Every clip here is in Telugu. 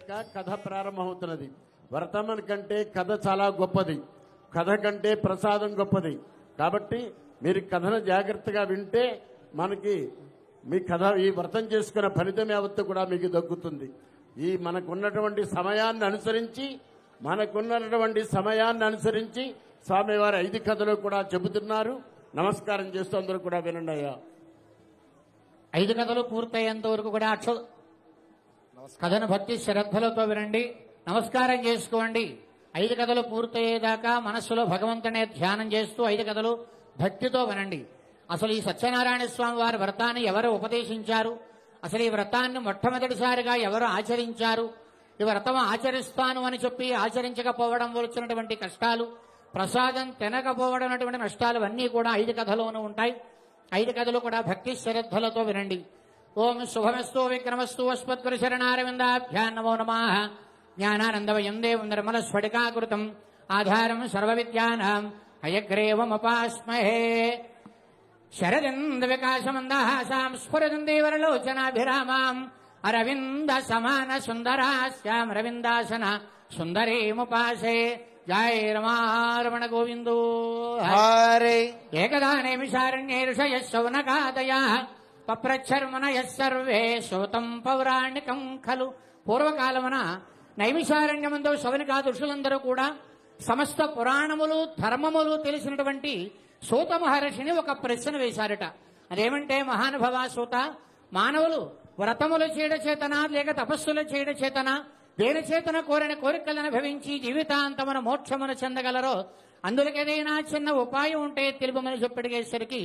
అయ్యాక కథ ప్రారంభమవుతున్నది. వర్తమాన కంటే కథ చాలా గొప్పది, కథ కంటే ప్రసాదం గొప్పది. కాబట్టి మీరు కథను జాగ్రత్తగా వింటే మనకి మీ కథ ఈ వ్రతం చేసుకున్న ఫలితం యావత్తు కూడా మీకు దక్కుతుంది. ఈ మనకున్నటువంటి సమయాన్ని అనుసరించి స్వామివారి 5 కథలు కూడా చెబుతున్నారు. నమస్కారం చేస్తూ అందరూ కూడా వినండి అయ్యా. 5 కథలు పూర్తయ్యేంత వరకు కూడా కథను భక్తి శ్రద్ధలతో వినండి, నమస్కారం చేసుకోండి. 5 కథలు పూర్తయ్యేదాకా మనస్సులో భగవంతునే ధ్యానం చేస్తూ 5 కథలు భక్తితో వినండి. అసలు ఈ సత్యనారాయణ స్వామి వారి వ్రతాన్ని ఎవరు ఉపదేశించారు, అసలు ఈ వ్రతాన్ని మొట్టమొదటిసారిగా ఎవరు ఆచరించారు, ఈ వ్రతం ఆచరిస్తాను అని చెప్పి ఆచరించకపోవడం వచ్చినటువంటి కష్టాలు, ప్రసాదం తినకపోవడం అటువంటి నష్టాలు అన్నీ కూడా 5 కథలోనూ ఉంటాయి. 5 కథలు కూడా భక్తి శ్రద్ధలతో వినండి. ఓం శుభమస్తు విక్రమస్తు అస్మద్గురు శరణారవిందాభ్యాం నమో నమః. జ్ఞానానందమయం దేవం నిర్మల స్ఫటికాకృతం ఆధారం సర్వ విద్యానాం హయగ్రీవముపాస్మహే. శరదింద వికాసమందహాసాం స్ఫురదందేవరలోచనాభిరామాం అరవింద సమాన సుందరాస్యాం రవిందాసన సుందరీముపాసే. జయ రమారమణ గోవిందో హరే. ఏకదా నైమిషారణ్యే ఋషయః శౌనకాదయః పప్రచ్చర్మణయః సర్వే శ్రోతం పౌరాణికం ఖలు. పూర్వకాలమున నైమిషారణ్యమందు శౌనకాది ఋషులందరూ కూడా సమస్త పురాణములు ధర్మములు తెలిసినటువంటి సూత మహర్షిని ఒక ప్రశ్న వేశారట. అదేమంటే, మహానుభవ సూత, మానవులు వ్రతముల చేయడ చేతనా లేక తపస్సుల చేయడ చేతనా దేని చేతన కోరిన కోరికలను అనుభవించి జీవితాంతమున మోక్షమును చెందగలరో అందులకేదైనా చిన్న ఉపాయం ఉంటే తెలుపమని చెప్పడిగేసరికి,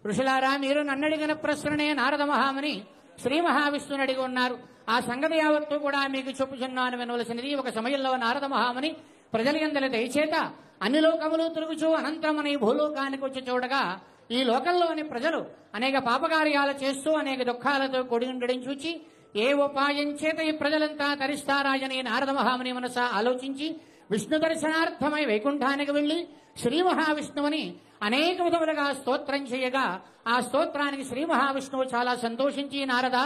ఋషులారా, మీరు నన్నడిగిన ప్రశ్ననే నారద మహాముని శ్రీ మహావిష్ణుని అడిగి ఉన్నారు. ఆ సంగతి యావత్తు కూడా మీకు చెప్పుచున్నాను వినవలసినది. ఒక సమయంలో నారద మహాముని ప్రజలందరి దయచేత అన్ని లోకములు తిరుగుచూ అనంతరమని భూలోకానికి వచ్చి చూడగా, ఈ లోకంలోని ప్రజలు అనేక పాపకార్యాలు చేస్తూ అనేక దుఃఖాలతో కూడి ఉండడం చూచి ఏ ఉపాయం చేత ఈ ప్రజలంతా తరిస్తారాయని నారద మహాముని మనస ఆలోచించి విష్ణు దర్శనార్థమై వైకుంఠానికి వెళ్లి శ్రీ మహావిష్ణువుని అనేక విధములుగా స్తోత్రం చేయగా, ఆ స్తోత్రానికి శ్రీ మహావిష్ణువు చాలా సంతోషించి, నారద,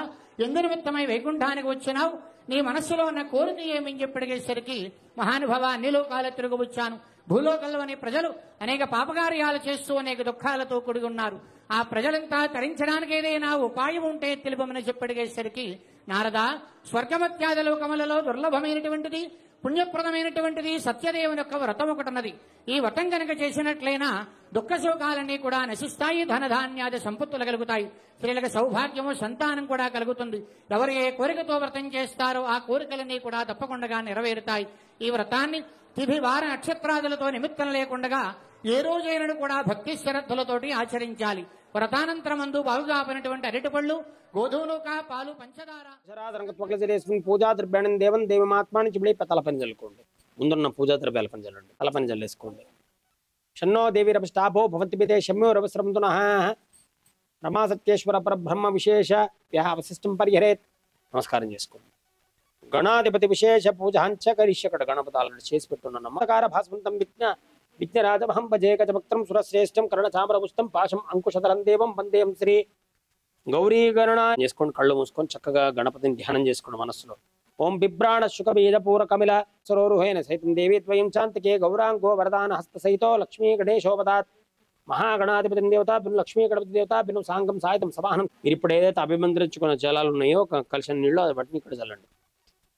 ఎందు నిమిత్తమై వైకుంఠానికి వచ్చినావు, నీ మనస్సులో ఉన్న కోరిక ఏమని చెప్పడిగేసరికి, మహానుభవ, అన్ని లోకాలు తిరుగువచ్చాను. భూలోకంలోని ప్రజలు అనేక పాపకార్యాలు చేస్తూ అనేక దుఃఖాలతో కూడి ఉన్నారు. ఆ ప్రజలంతా తరించడానికి ఏదైనా ఉపాయం ఉంటే తెలుపమని చెప్పడిగేసరికి, నారద, స్వర్గమత్యాది లోకములలో దుర్లభమైనటువంటిది పుణ్యప్రదమైనటువంటిది సత్యదేవుని యొక్క వ్రతం ఒకటున్నది. ఈ వ్రతం కనుక చేసినట్లయినా దుఃఖ శోకాలన్నీ కూడా నశిస్తాయి, ధనధాన్యాది సంపత్తులు కలుగుతాయి, స్త్రీలకు సౌభాగ్యము సంతానం కూడా కలుగుతుంది. ఎవరు ఏ కోరికతో వ్రతం చేస్తారో ఆ కోరికలన్నీ కూడా తప్పకుండా నెరవేరుతాయి. ఈ వ్రతాన్ని తిథి వార నక్షత్రాదులతో నిమిత్తం లేకుండా ఏ రోజైనా కూడా భక్తి శ్రద్ధలతోటి ఆచరించాలి. వ్రతానంతరమందు బాగుగా పడినటువంటి అరటిపళ్ళు, గోధుమలుక, పాలు, పంచదార పూజా ద్రవ్యాన్ని దేవం దేవమాత్మాన్ని చిబిడి తలపని చల్లుకోండి. ముందున్న పూజా ద్రవ్యాల పని చల్లండి, తలపని చల్లేసుకోండి. షన్నో దేవి రపష్టాభో భవంతి పితే శమ్యో రవస్రంతున రమా సత్యేశ్వర పరబ్రహ్మ విశేష వశిష్టం పరిహరేత్. నమస్కారం చేసుకోండి. గణాధిపతి విశేష పూజాంచ కరిష్యకట. గణపతాలను చేసి పెట్టున్న నమ్మకార భాస్వంతం విజ్ఞరాజమహం భజే గజభక్తం సురశ్రేష్టం కర్ణచామరపుష్టం పాశం అంకుశధరం దేవం వందేం శ్రీ గౌరీగణన చేసుకొని కళ్ళు మూసుకొని చక్కగా గణపతిని ధ్యానం చేసుకోండి మనస్సులో. ఓం బిభ్రాణ శుక బీజ పూర కమిల సరోరుహేన సైతం దేవీ ద్వయం చాంతికే గౌరాంగో వరదాన హస్త సహితో లక్ష్మీ గణేశోపదాత్ మహాగణాధిపతి దేవత బిను లక్ష్మీ గణపతి దేవత బిను సాంగం సాయుధం సమానం. మీరు ఇప్పుడు ఏదైతే అభిమంత్రించుకున్న జలాలు ఉన్నాయో కలిసిన నీళ్ళు అది బట్టిని ఇక్కడ చల్లండి.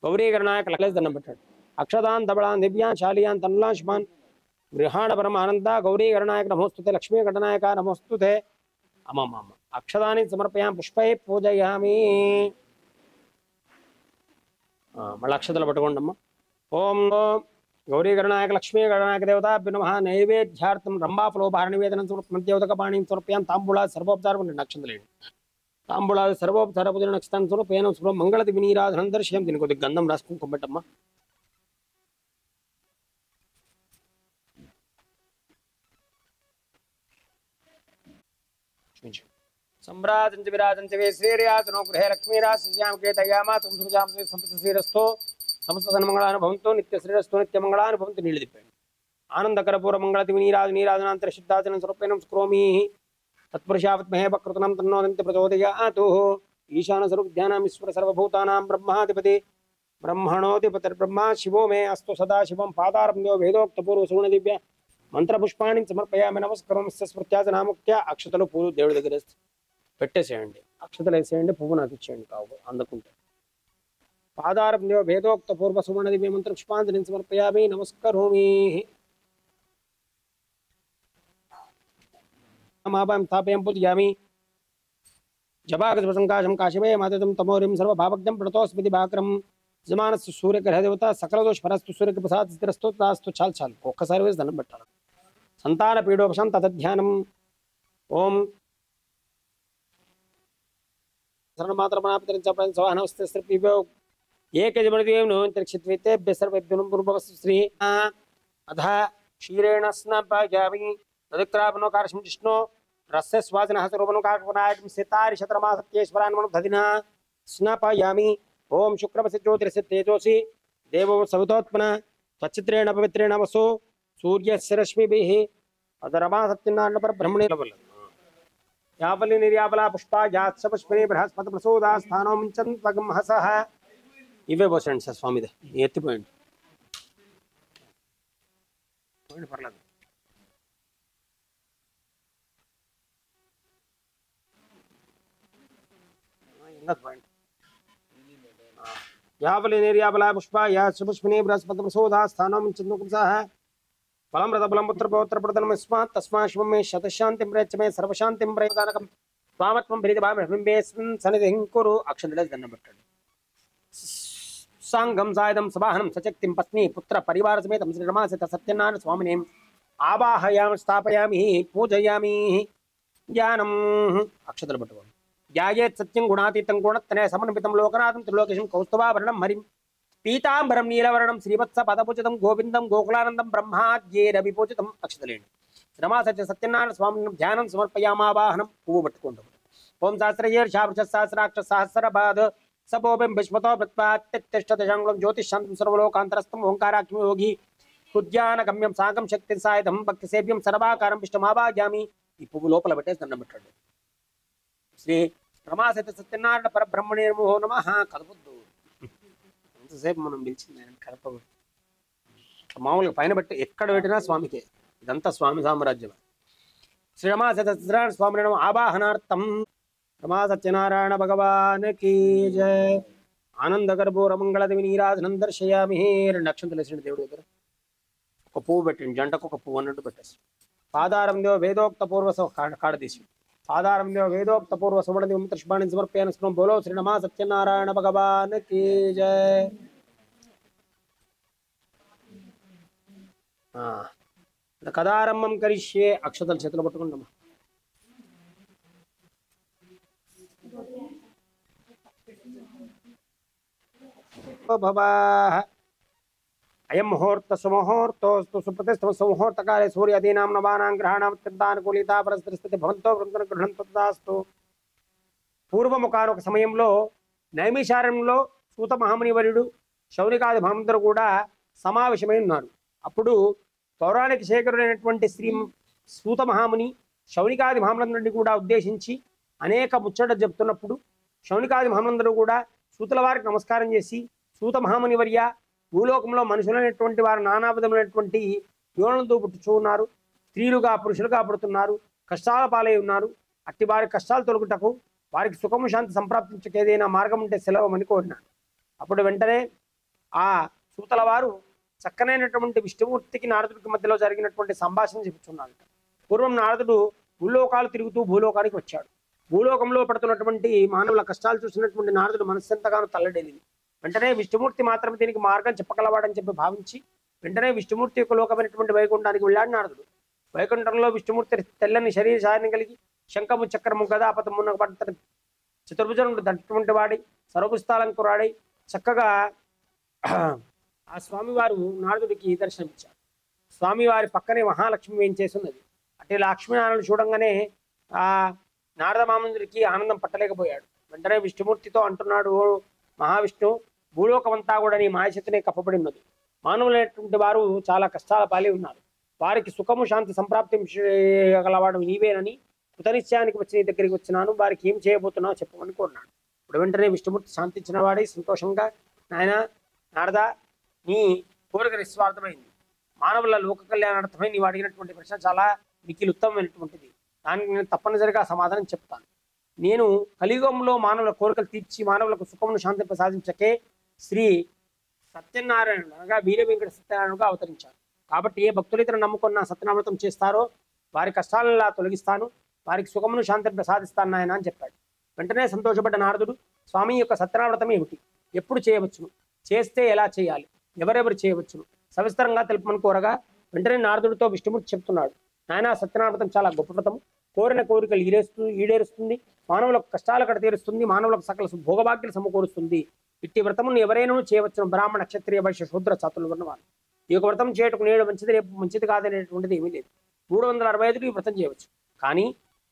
గౌరీగణనాయక లక్లేసి దండం పెట్టండి. అక్షదాన్ దబళాన్ దివ్యాన్ శాలియాన్ తన్లాష్మాన్ గృహాణ పరమానంద గౌరీగణనాయక నమోస్తుతే లక్ష్మీ గణనాయక నమోస్తుతే. అమ్మమ్మ అక్షదాన్ని సమర్పయాం పుష్పై పూజయామి. మళ్ళీ అక్షతలు పట్టుకోండి అమ్మ. ఓం గౌరీగణనాయక లక్ష్మీ గణనాయక దేవత నమః. నైవేద్యార్థం రంభాఫలోపహార నివేదనం సమర్పయోదక పాణిం సమర్పయాం. తాంబూలాది సర్వోపచారం నక్షత్రలేండి. తాంబూలాది సర్వోపచార పూజ నక్షత్రం స్వరూపేనం స్వరం మంగళది వినీరాధనం దర్శయం. దీని కొద్దిగా గంధం రాసుకుని కొబ్బెట్టమ్మా. सम्राजंच विराजंच वे श्रीर्यासनो गृहे लक्ष्मीराश्याम केतयामा तुम सुजाम से समस्त श्रीरस्तो समस्त सन्मंगलान भवंतो नित्य श्रीरस्तो नित्य मंगलान भवंतो नीलदिप्पे आनंदकर पूर्व मंगलति नीराजनांतर शुद्धाचरण स्वरूपेण स्क्रोमी तत्पुरुषावत्महे वक्रतुनं तन्नो दन्ति प्रचोदयातु ईशान स्वरूप ध्यानाम ईश्वर सर्वभूतानां ब्रह्माधिपति ब्रह्मणोऽधिपतिर्ब्रह्मा शिवो मे अस्तु सदा शिवं पादारम्यो वेदोक्तपूर्व सुगुण दिव्य మంత్రపుష్పాన్ని సమర్పయామి నమస్కారం స్మృత్యాజనాముక్త్యా అక్షతలు పూలు దేవుడి దగ్గర పెట్టేసేయండి అక్షతలు వేసేయండి పువ్వు నాకు ఇచ్చేయండి కావు అందుకుంటే పాదారభ్యో వేదోక్త పూర్వ సుమణ దివ్య మంత్ర పుష్పాంజలిని సమర్పయామి నమస్కరోమి మాపాం స్థాపయం పూజయామి జపాగజసంకాశం కాశిమే మాతతం తమోరిం సర్వభావజ్ఞం ప్రణతోస్మితి భాక్రం యజమానస్సు సూర్యగ్రహ దేవత సకలదోష పరస్తు సూర్యకి ప్రసాద్ స్థిరస్తు దాస్తు చాలు చాలు ఒక్కసారి వేసి దండం పెట్టాలి సంతాన పీడోపశం తదధ్యానం ఓం శరణమాత్రమనాపతిరించవస్తే ఏకజమృదేవం అంతరిక్షిత్వేతే సర్వేభ్యం పూర్వవస్తు శ్రీ అధ క్షీరేణ స్నాపయామి తదుక్రాపనో కార్షం జిష్ణో రస్య స్వాజనః స్వరూపనో కాకనాయకం సితారి శతమాసత్యేశ్వరాన్మను దధినా స్నాపయామి ఓం శుక్రమసి జ్యోతిరసి తేజోసి దేవో సవితోత్మన త్వచిత్రేణ పవిత్రేణ వసు సూర్యస్య రశ్మిభిః అదరమా సత్యనారాయణ పరబ్రహ్మణే యావలి నిర్యావలా పుష్ప యాత్స పుష్పిని బృహస్పతి ప్రసోదా స్థానం ముంచంత్వగం హసః ఇవే పోసండి సార్ స్వామిదే ఎత్తిపోయండి పర్లేదు ఇంకా పోయండి యావలి నిర్యావలా పుష్ప యాత్స పుష్పిని బృహస్పతి ప్రసోదా స్థానం ముంచంత్వగం హసః ఫలం రథ బలం పుత్ర పౌత్ర ప్రదనం యస్మాత్ తస్మా శివం మే శతశాంతిం ప్రయచ్చ మే సర్వశాంతిం ప్రయదానకం స్వామత్వం ప్రీతి భావే సన్నిధిం కురు అక్షంతలే దండం పెట్టండి సాంగం సాయుధం సవాహనం సచక్తిం పత్ని పుత్ర పరివార సమేతం శ్రీ రమాసిత సత్యనారాయణ స్వామిని ఆవాహయామి స్థాపయామి పూజయామి జ్ఞానం అక్షతలు పట్టుకోండి ధ్యాయేత్ సత్యం గుణాతీతం గుణత్తనే సమన్వితం లోకనాథం త్రిలోకేశం కౌస్తుభాభరణం హరిం పీతాంబరం నీలవర్ణం శ్రీవత్స పదపూజితం గోవిందం గోకులానందం బ్రహ్మాద్యేరభిపూజితం అక్షతలేండి శ్రమాసత్య సత్యనారాయణ స్వామిని ధ్యానం సమర్పయామావాహనం పువ్వు పట్టుకుంటాం ఓం సహస్రయేర్షావృషసహస్రాక్ష సహస్రబాధ సపోబిం విశ్వతో ప్రత్వాత్తిష్టదశాంగులం జ్యోతిషాంతం సర్వలోకాంతరస్థం ఓంకారాఖ్యం యోగి హృద్యాన గమ్యం సాగం శక్తి సాయుధం భక్తి సేవ్యం సర్వాకారం ఇష్టమాభాగ్యామి ఈ పువ్వు లోపల పెట్టేసి దండం పెట్టండి శ్రీ రమాసత్య సత్యనారాయణ పరబ్రహ్మణే నమో నమః కదపొద్దు ఎంతసేపు మనం పిలిచింది ఆయన కలపకూడదు మామూలుగా పైన పెట్టి ఎక్కడ పెట్టినా స్వామికే ఇదంతా స్వామి సామ్రాజ్యం శ్రీ రమా సత్యనారాయణ స్వామి ఆవాహనార్థం రమా సత్యనారాయణ భగవాన్ కీ జయ ఆనంద గర్భోర మంగళ దేవి నీరాజనం దర్శయామి రెండు అక్షంతలు వేసిండి దేవుడి దగ్గర ఒక పువ్వు పెట్టండి జంటకు ఒక పువ్వు అన్నట్టు పెట్టేసి పాదారం దేవ వేదోక్త పూర్వ కాడ తీసి పాదారం దేవ వేదోక్త పూర్వ సుమణ దేవ పుష్పాన్ని సమర్పయాను స్మరం బోలో శ్రీ రమా సత్యనారాయణ భగవాన్ కీ జయ కదారంభం కరిష్యే అక్షతలు చేతులు పట్టుకుంటామా అయం ముహూర్త సుముహూర్తోస్తు సుప్రతిష్ఠ సుముహూర్తకాలే సూర్యాదీనాం నవానాం గ్రహాణాం అత్యంతానుకూలితా పరిస్థితి భవంతో గృహంతో తదాస్తు పూర్వముఖానొక సమయంలో నైమిషారణ్యంలో సూత మహాముని వర్యుడు శౌనికాది మహమ్మదులు కూడా సమావేశమై ఉన్నారు. అప్పుడు పౌరాణిక శేఖరుడైనటువంటి శ్రీ సూత మహాముని శౌనికాది మహాములందరినీ కూడా ఉద్దేశించి అనేక ముచ్చట చెప్తున్నప్పుడు శౌనికాది మహాములందరూ కూడా సూతుల వారికి నమస్కారం చేసి, సూత మహాముని వర్య, భూలోకంలో మనుషులైనటువంటి వారు నానా విధమైనటువంటి యోనులతో పుట్టుచూ ఉన్నారు, స్త్రీలుగా పురుషులుగా పుడుతున్నారు, కష్టాల పాలై ఉన్నారు. అట్టి వారి కష్టాలు తొలగుటకు వారికి సుఖము శాంతి సంప్రాప్తించక ఏదైనా మార్గం ఉంటే సెలవమని కోరినాడు. అప్పుడు వెంటనే ఆ సూతల వారు చక్కనైనటువంటి విష్ణుమూర్తికి నారదుడికి మధ్యలో జరిగినటువంటి సంభాషణ చెప్పుచున్నాడు. పూర్వం నారదుడు భూలోకాలు తిరుగుతూ భూలోకానికి వచ్చాడు. భూలోకంలో పడుతున్నటువంటి మానవుల కష్టాలు చూసినటువంటి నారదుడు మనస్సు ఎంతగానో తల్లడేలింది. వెంటనే విష్ణుమూర్తి మాత్రమే దీనికి మార్గం చెప్పగలవాడని చెప్పి భావించి వెంటనే విష్ణుమూర్తి యొక్క లోకమైనటువంటి వైకుంఠానికి వెళ్ళాడు నారదుడు. వైకుంఠంలో విష్ణుమూర్తి తెల్లని శరీరాన్ని కలిగి శంఖము చక్రము గదాపతమున్న పడుతున్న చతుర్భుజనుడు దట్టటువంటి వాడి సర్వపుస్తాలంకురాడై చక్కగా ఆ స్వామివారు నారదుడికి దర్శనమిచ్చారు. స్వామివారి పక్కనే మహాలక్ష్మి వేయించేస్తున్నది. అంటే లక్ష్మీనారాయణ చూడంగానే ఆ నారద మామందుడికి ఆనందం పట్టలేకపోయాడు. వెంటనే విష్ణుమూర్తితో అంటున్నాడు, ఓ మహావిష్ణు, భూలోకమంతా కూడా నీ మాయశక్తినే కప్పబడి ఉన్నది. మానవులైనటువంటి వారు చాలా కష్టాల పాలి ఉన్నారు. వారికి సుఖము శాంతి సంప్రాప్తించగలవాడు నీవేనని కృతనిశ్చయానికి వచ్చి నీ దగ్గరికి వచ్చినాను. వారికి ఏం చేయబోతున్నావు చెప్పమని కోరినాడు. ఇప్పుడు వెంటనే విష్ణుమూర్తి శాంతించిన వాడి సంతోషంగా, నాయన నారదా, నీ కోరిక నిస్వార్థమైంది, మానవుల లోక కళ్యాణార్థమై నీవు అడిగినటువంటి ప్రశ్న చాలా మిక్కిలి ఉత్తమమైనటువంటిది. దానికి నేను తప్పనిసరిగా సమాధానం చెప్తాను. నేను కలియుగంలో మానవుల కోరికలు తీర్చి మానవులకు సుఖమును శాంతి ప్రసాదించకే శ్రీ సత్యనారాయణ అనగా వీర వెంకట సత్యనారాయణగా అవతరించాను. కాబట్టి ఏ భక్తులు ఇతను నమ్ముకున్న సత్యనామృతం చేస్తారో వారి కష్టాలను తొలగిస్తాను, వారికి సుఖమును శాంతిని ప్రసాదిస్తాను నాయన అని చెప్పాడు. వెంటనే సంతోషపడ్డ నారదుడు, స్వామి యొక్క సత్యనామృతం ఏమిటి, ఎప్పుడు చేయవచ్చును, చేస్తే ఎలా చేయాలి, ఎవరెవరు చేయవచ్చును సవిస్తరంగా తెలుపమని కోరగా వెంటనే నారదుడితో విష్ణుమూర్తి చెప్తున్నాడు, నాయన సత్యనామృతం చాలా గొప్ప వ్రతం, కోరిన కోరికలు ఈడేరుస్తుంది, మానవులకు కష్టాలు కడతీరుస్తుంది, మానవులకు సకల భోగభాగ్యాలు సమకూరుస్తుంది. ఇట్టి వ్రతమును ఎవరైనా చేయవచ్చును, బ్రాహ్మణ క్షత్రియ వైశ్య శూద్ర చాతులు ఉన్నవారు. ఈ యొక్క వ్రతం చేయటకు నేడు మంచిది రేపు మంచిది కాదనేటువంటిది ఏమీ లేదు. 365 ఈ వ్రతం చేయవచ్చు. కానీ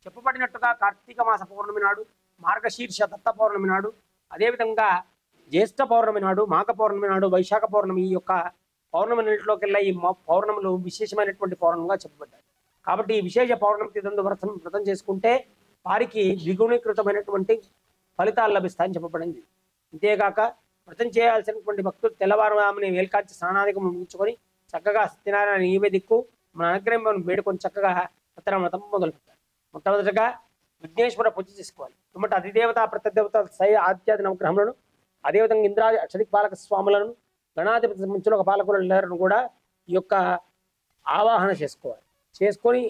చెప్పబడినట్టుగా కార్తీక మాస పౌర్ణమి నాడు, మార్గశీర్ష దత్త పౌర్ణమి నాడు, అదేవిధంగా జ్యేష్ఠ పౌర్ణమి నాడు, మాఘ పౌర్ణమి నాడు, వైశాఖ పౌర్ణమి, ఈ యొక్క పౌర్ణమి నీటిలోకెల్లా ఈ పౌర్ణములు విశేషమైనటువంటి పౌర్ణమిగా చెప్పబడ్డాయి. కాబట్టి ఈ విశేష పౌర్ణమి తిథందు వ్రతం చేసుకుంటే వారికి ద్విగుణీకృతమైనటువంటి ఫలితాలు లభిస్తాయని చెప్పబడింది. అంతేగాక వ్రతం చేయాల్సినటువంటి భక్తులు తెల్లవారుజామున వేల్కాంచి స్నానాధికం ముగించుకొని చక్కగా సత్యనారాయణ నీవే దిక్కు మన అనుగ్రహం వేడుకొని చక్కగా సత్యనారాయణ వ్రతం మొదలుపెట్టారు. మొట్టమొదటిగా విఘ్నేశ్వర పూజ చేసుకోవాలి. తుమ్మట అధిదేవత ప్రత్యదేవత సై ఆద్యాది నవగ్రహములను, అదేవిధంగా ఇంద్రాది అక్షదిక్ పాలక స్వాములను, గణాధిపతి సంబంధించిన ఒక పాలకులను కూడా ఈ యొక్క ఆవాహన చేసుకోవాలి. చేసుకొని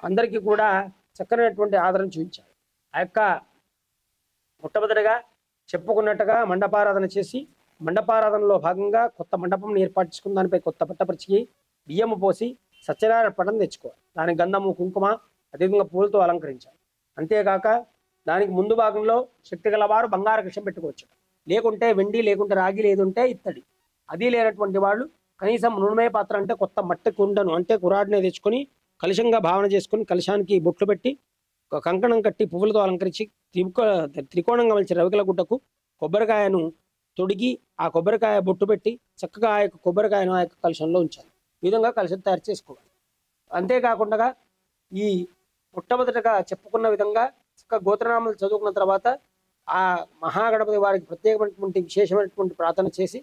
అందరికీ కూడా చక్కనైనటువంటి ఆదరణ చూపించాలి. ఆ యొక్క మొట్టమొదటిగా చెప్పుకున్నట్టుగా మండపారాధన చేసి, మండపారాధనలో భాగంగా కొత్త మండపం ఏర్పాటు చేసుకుని దానిపై కొత్త పట్టపరిచి బియ్యము పోసి సత్యనారాయణ పటం తెచ్చుకోవాలి. దానికి గంధము కుంకుమ అదేవిధంగా పూలతో అలంకరించాలి. అంతేకాక దానికి ముందు భాగంలో శక్తి గలవారు బంగారు కృష్ణ పెట్టుకోవచ్చు, లేకుంటే వెండి, లేకుంటే రాగి, లేదుంటే ఇత్తడి. అది లేనటువంటి వాళ్ళు కనీసం నూనె పాత్ర అంటే కొత్త మట్టి కుండను అంటే కురాడిని తెచ్చుకొని కలుషంగా భావన చేసుకుని కలుషానికి బొట్లు పెట్టి కంకణం కట్టి పువ్వులతో అలంకరించి త్రికోణంగా మలిచి రవికల గుడ్డకు కొబ్బరికాయను తొడిగి ఆ కొబ్బరికాయ బొట్టు పెట్టి చక్కగా ఆ యొక్క కొబ్బరికాయను ఆ యొక్క కలుషంలో ఉంచాలి. ఈ విధంగా కలుషం తయారు చేసుకోవాలి. అంతేకాకుండా ఈ మొట్టమొదటిగా చెప్పుకున్న విధంగా చక్కగా గోత్రనామాలు చదువుకున్న తర్వాత ఆ మహాగణపతి వారికి ప్రత్యేకమైనటువంటి విశేషమైనటువంటి ప్రార్థన చేసి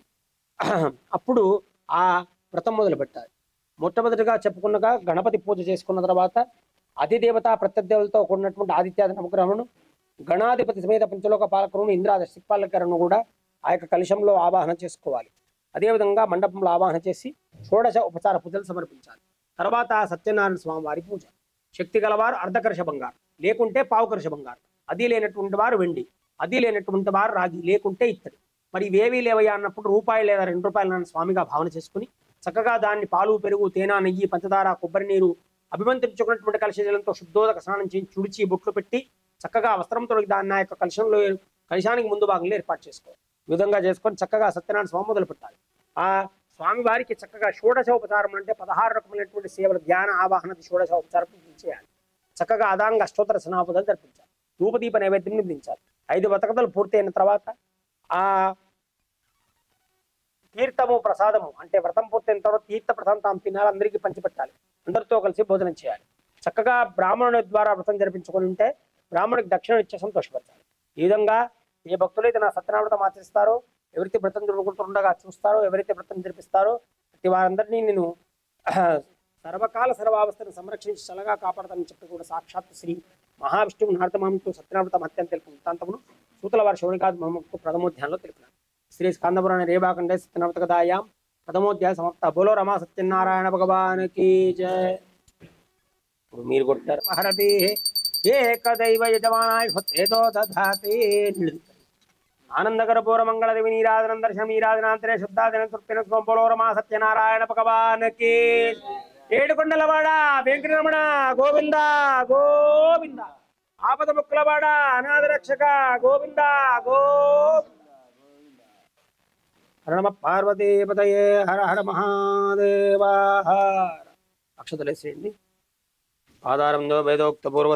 అప్పుడు ఆ వ్రతం మొదలు పెట్టాలి. మొట్టమొదటిగా చెప్పుకున్నగా గణపతి పూజ చేసుకున్న తర్వాత అధిదేవత ప్రత్యదేవతలతో కూడినటువంటి ఆదిత్యాది నవగ్రహమును, గణాధిపతి సమేత పంచలోక పాలకులను, ఇంద్రాది దిక్పాలకలను కూడా ఆ యొక్క కలశంలో ఆవాహన చేసుకోవాలి. అదేవిధంగా మండపంలో ఆవాహన చేసి షోడశ ఉపచార పూజలు సమర్పించాలి. తర్వాత సత్యనారాయణ స్వామి వారి పూజ. శక్తి గలవారు అర్ధకర్ష బంగారు, లేకుంటే పావుకర్ష బంగారు, అది లేనటువంటి వారు వెండి, అది లేనటువంటి వారు రాగి, లేకుంటే ఇత్తడి. మరి ఇవేవీ లేవయ్యా అన్నప్పుడు రూపాయి లేదా 2 రూపాయల స్వామిగా భావన చేసుకుని చక్కగా దాన్ని పాలు, పెరుగు, తేనె, నెయ్యి, పంచదార, కొబ్బరి నీరు అభిమంత్రించుకున్నటువంటి కలశజలంతో శుద్ధోదక స్నానం చేసి చుడిచి బొట్లు పెట్టి చక్కగా వస్త్రం తొలగి దాన్ని ఆ యొక్క కలశానికి ముందు భాగంలో ఏర్పాటు చేసుకోవాలి. ఈ విధంగా చేసుకొని చక్కగా సత్యనారాయణ స్వామి మొదలు పెట్టాలి. ఆ స్వామి వారికి చక్కగా షోడశోపచారం అంటే 16 రకమైనటువంటి సేవలు, ధ్యాన, ఆవాహన, షోడశోపచారం చేయాలి. చక్కగా అదాంగ అష్టోత్తర సనాపదలు జరిపించాలి. ధూపదీప నైవేద్యం నిర్మించాలి. 5 బతకతలు పూర్తయిన తర్వాత ఆ తీర్థము ప్రసాదము అంటే వ్రతం పూర్తయిన తర్వాత తీర్థ ప్రసాదం తాము తినాలి, అందరికీ పంచిపెట్టాలి, అందరితో కలిసి భోజనం చేయాలి. చక్కగా బ్రాహ్మణుడి ద్వారా వ్రతం జరిపించుకొని ఉంటే బ్రాహ్మణుడికి దక్షిణ ఇచ్చే సంతోషపడతారు. ఈ విధంగా ఏ భక్తులైతే నా సత్యనామృతం ఆచరిస్తారో, ఎవరైతే వ్రతం జరుగుతుండగా చూస్తారో, ఎవరైతే వ్రతం జరిపిస్తారో ప్రతి వారందరినీ నేను సర్వకాల సర్వావస్థను సంరక్షించి చల్లగా కాపాడతానని చెప్పి కూడా సాక్షాత్ శ్రీ మహావిష్ణువు నారదమాంతో సత్యనామృతం అత్యంత తెలుపు వృత్తాంతమును సూతల వారి శౌనికాది మహమ్మకు ప్రథమోధ్యాయంలో తెలిపినారు. శ్రీ స్కందపురాణ రేవాఖండే సత్యనామృత కథాయాం ప్రథమోధ్యాయ సమాప్త. బోలో రమా సత్యనారాయణ భగవానికి జయ. మీరు కొట్టారు హరతి ఏకదైవ యజమానాయ భక్తేతో దధాతి. ఆనందకర పూర మంగళ దేవి నీరాజనం దర్శనం ఈరాజనాంతరే శుద్ధాదిన తృప్తిన బోలో రమా సత్యనారాయణ భగవానికి. ఏడుకొండలవాడ వెంకటరమణ గోవింద గోవింద. ఆపద ముక్కులవాడ అనాథ రక్షక గోవింద గోవింద. హర నమ పార్వతీపతయే హర హర మహాదేవ. అక్షతలేసేయండి. ఆధారంలో వేదోక్త పూర్వ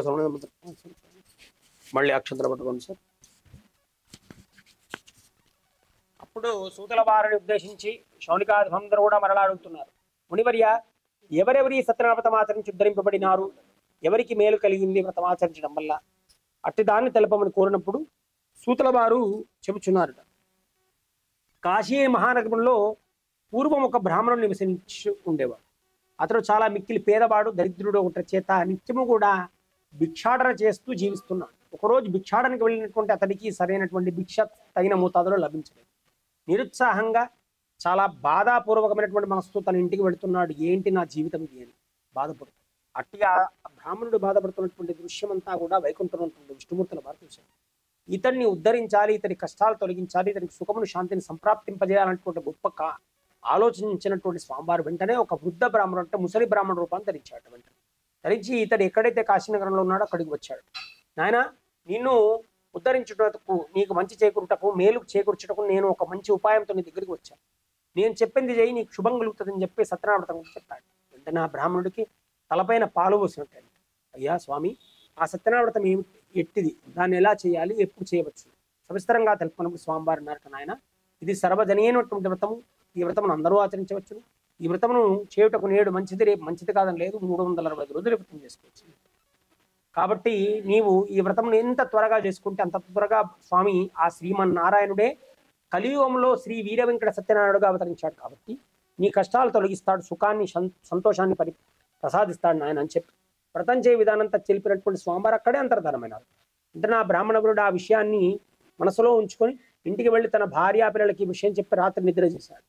మళ్ళీ అక్షతలు పట్టుకోండి సార్. అప్పుడు సూతల వారిని ఉద్దేశించి శౌనికాధిపందరూ కూడా మరలా అడుగుతున్నారు, మునివర్య ఎవరెవరి సత్యనామృతం ఆచరించి ఉద్ధరింపబడినారు, ఎవరికి మేలు కలిగింది వ్రతం ఆచరించడం వల్ల, అట్టి దాన్ని తెలపమని కోరినప్పుడు సూతల వారు చెబుచున్నారట. కాశీ మహానగరంలో పూర్వం ఒక బ్రాహ్మణుడు నివసించి ఉండేవాడు. అతడు చాలా మిక్కిలి పేదవాడు, దరిద్రుడు ఒకటి చేత నిత్యము కూడా భిక్షాటన చేస్తూ జీవిస్తున్నాడు. ఒకరోజు భిక్షాటనకి వెళ్ళినటువంటి అతడికి సరైనటువంటి భిక్ష తగిన మోతాదులో లభించలేదు. నిరుత్సాహంగా చాలా బాధాపూర్వకమైనటువంటి మనసుతో తన ఇంటికి వెళుతున్నాడు. ఏంటి నా జీవితం ఇది అని బాధపడుతుంది. అట్టిగా బ్రాహ్మణుడు బాధపడుతున్నటువంటి దృశ్యం అంతా కూడా వైకుంఠంలో ఉన్నటువంటి విష్ణుమూర్తుల వారు చూశారు. ఇతన్ని ఉద్ధరించాలి, ఇతని కష్టాలు తొలగించాలి, ఇతనికి సుఖమును శాంతిని సంప్రాప్తింపజేయాలన్నటువంటి గొప్ప ఆలోచించినటువంటి స్వామివారు వెంటనే ఒక వృద్ధ బ్రాహ్మణుడు అంటే ముసలి బ్రాహ్మణ రూపాన్ని ధరించాడు. వెంటనే ధరించి ఇతడు ఎక్కడైతే కాశీనగరంలో ఉన్నాడో అక్కడికి వచ్చాడు. నాయన, నిన్ను ఉద్ధరించుటకు, నీకు మంచి చేకూరుటకు, మేలు చేకూర్చుటకు నేను ఒక మంచి ఉపాయంతో నీ దగ్గరికి వచ్చాను. నేను చెప్పింది చేయి, నీకు శుభం కలుగుతుందని చెప్పి సత్యనారాయణ గురించి చెప్పాడు. వెంటనే ఆ బ్రాహ్మణుడికి తలపైన పాలు పోసినట్టు, అయ్యా స్వామి, ఆ సత్యనావ్రతం ఏమిటి, ఎట్టిది, దాన్ని ఎలా చేయాలి, ఎప్పుడు చేయవచ్చు సవిస్తరంగా తెలుపుకున్నప్పుడు స్వామివారు అన్నారు, నాయన ఇది సర్వజనీయమైనటువంటి వ్రతము. ఈ వ్రతమును అందరూ ఆచరించవచ్చు. ఈ వ్రతమును చేయుటకు నేడు మంచిది, రేపు మంచిది కాదని లేదు, 365 రోజులు వ్రతం చేసుకోవచ్చు. కాబట్టి నీవు ఈ వ్రతమును ఎంత త్వరగా చేసుకుంటే అంత త్వరగా స్వామి ఆ శ్రీమన్నారాయణుడే కలియుగంలో శ్రీ వీర వెంకట సత్యనారాయణుడుగా అవతరించాడు. కాబట్టి నీ కష్టాలు తొలగిస్తాడు, సుఖాన్ని సంతోషాన్ని ప్రసాదిస్తాడు నాయన అని చెప్పి వ్రతం చేయ విధానంతా తెలిపినటువంటి స్వామివారు అక్కడే అంతర్ధానమైనారు. అంటే నా బ్రాహ్మణుడు ఆ విషయాన్ని మనసులో ఉంచుకొని ఇంటికి వెళ్ళి తన భార్యా పిల్లలకి ఈ విషయం చెప్పి రాత్రి నిద్ర చేశాడు.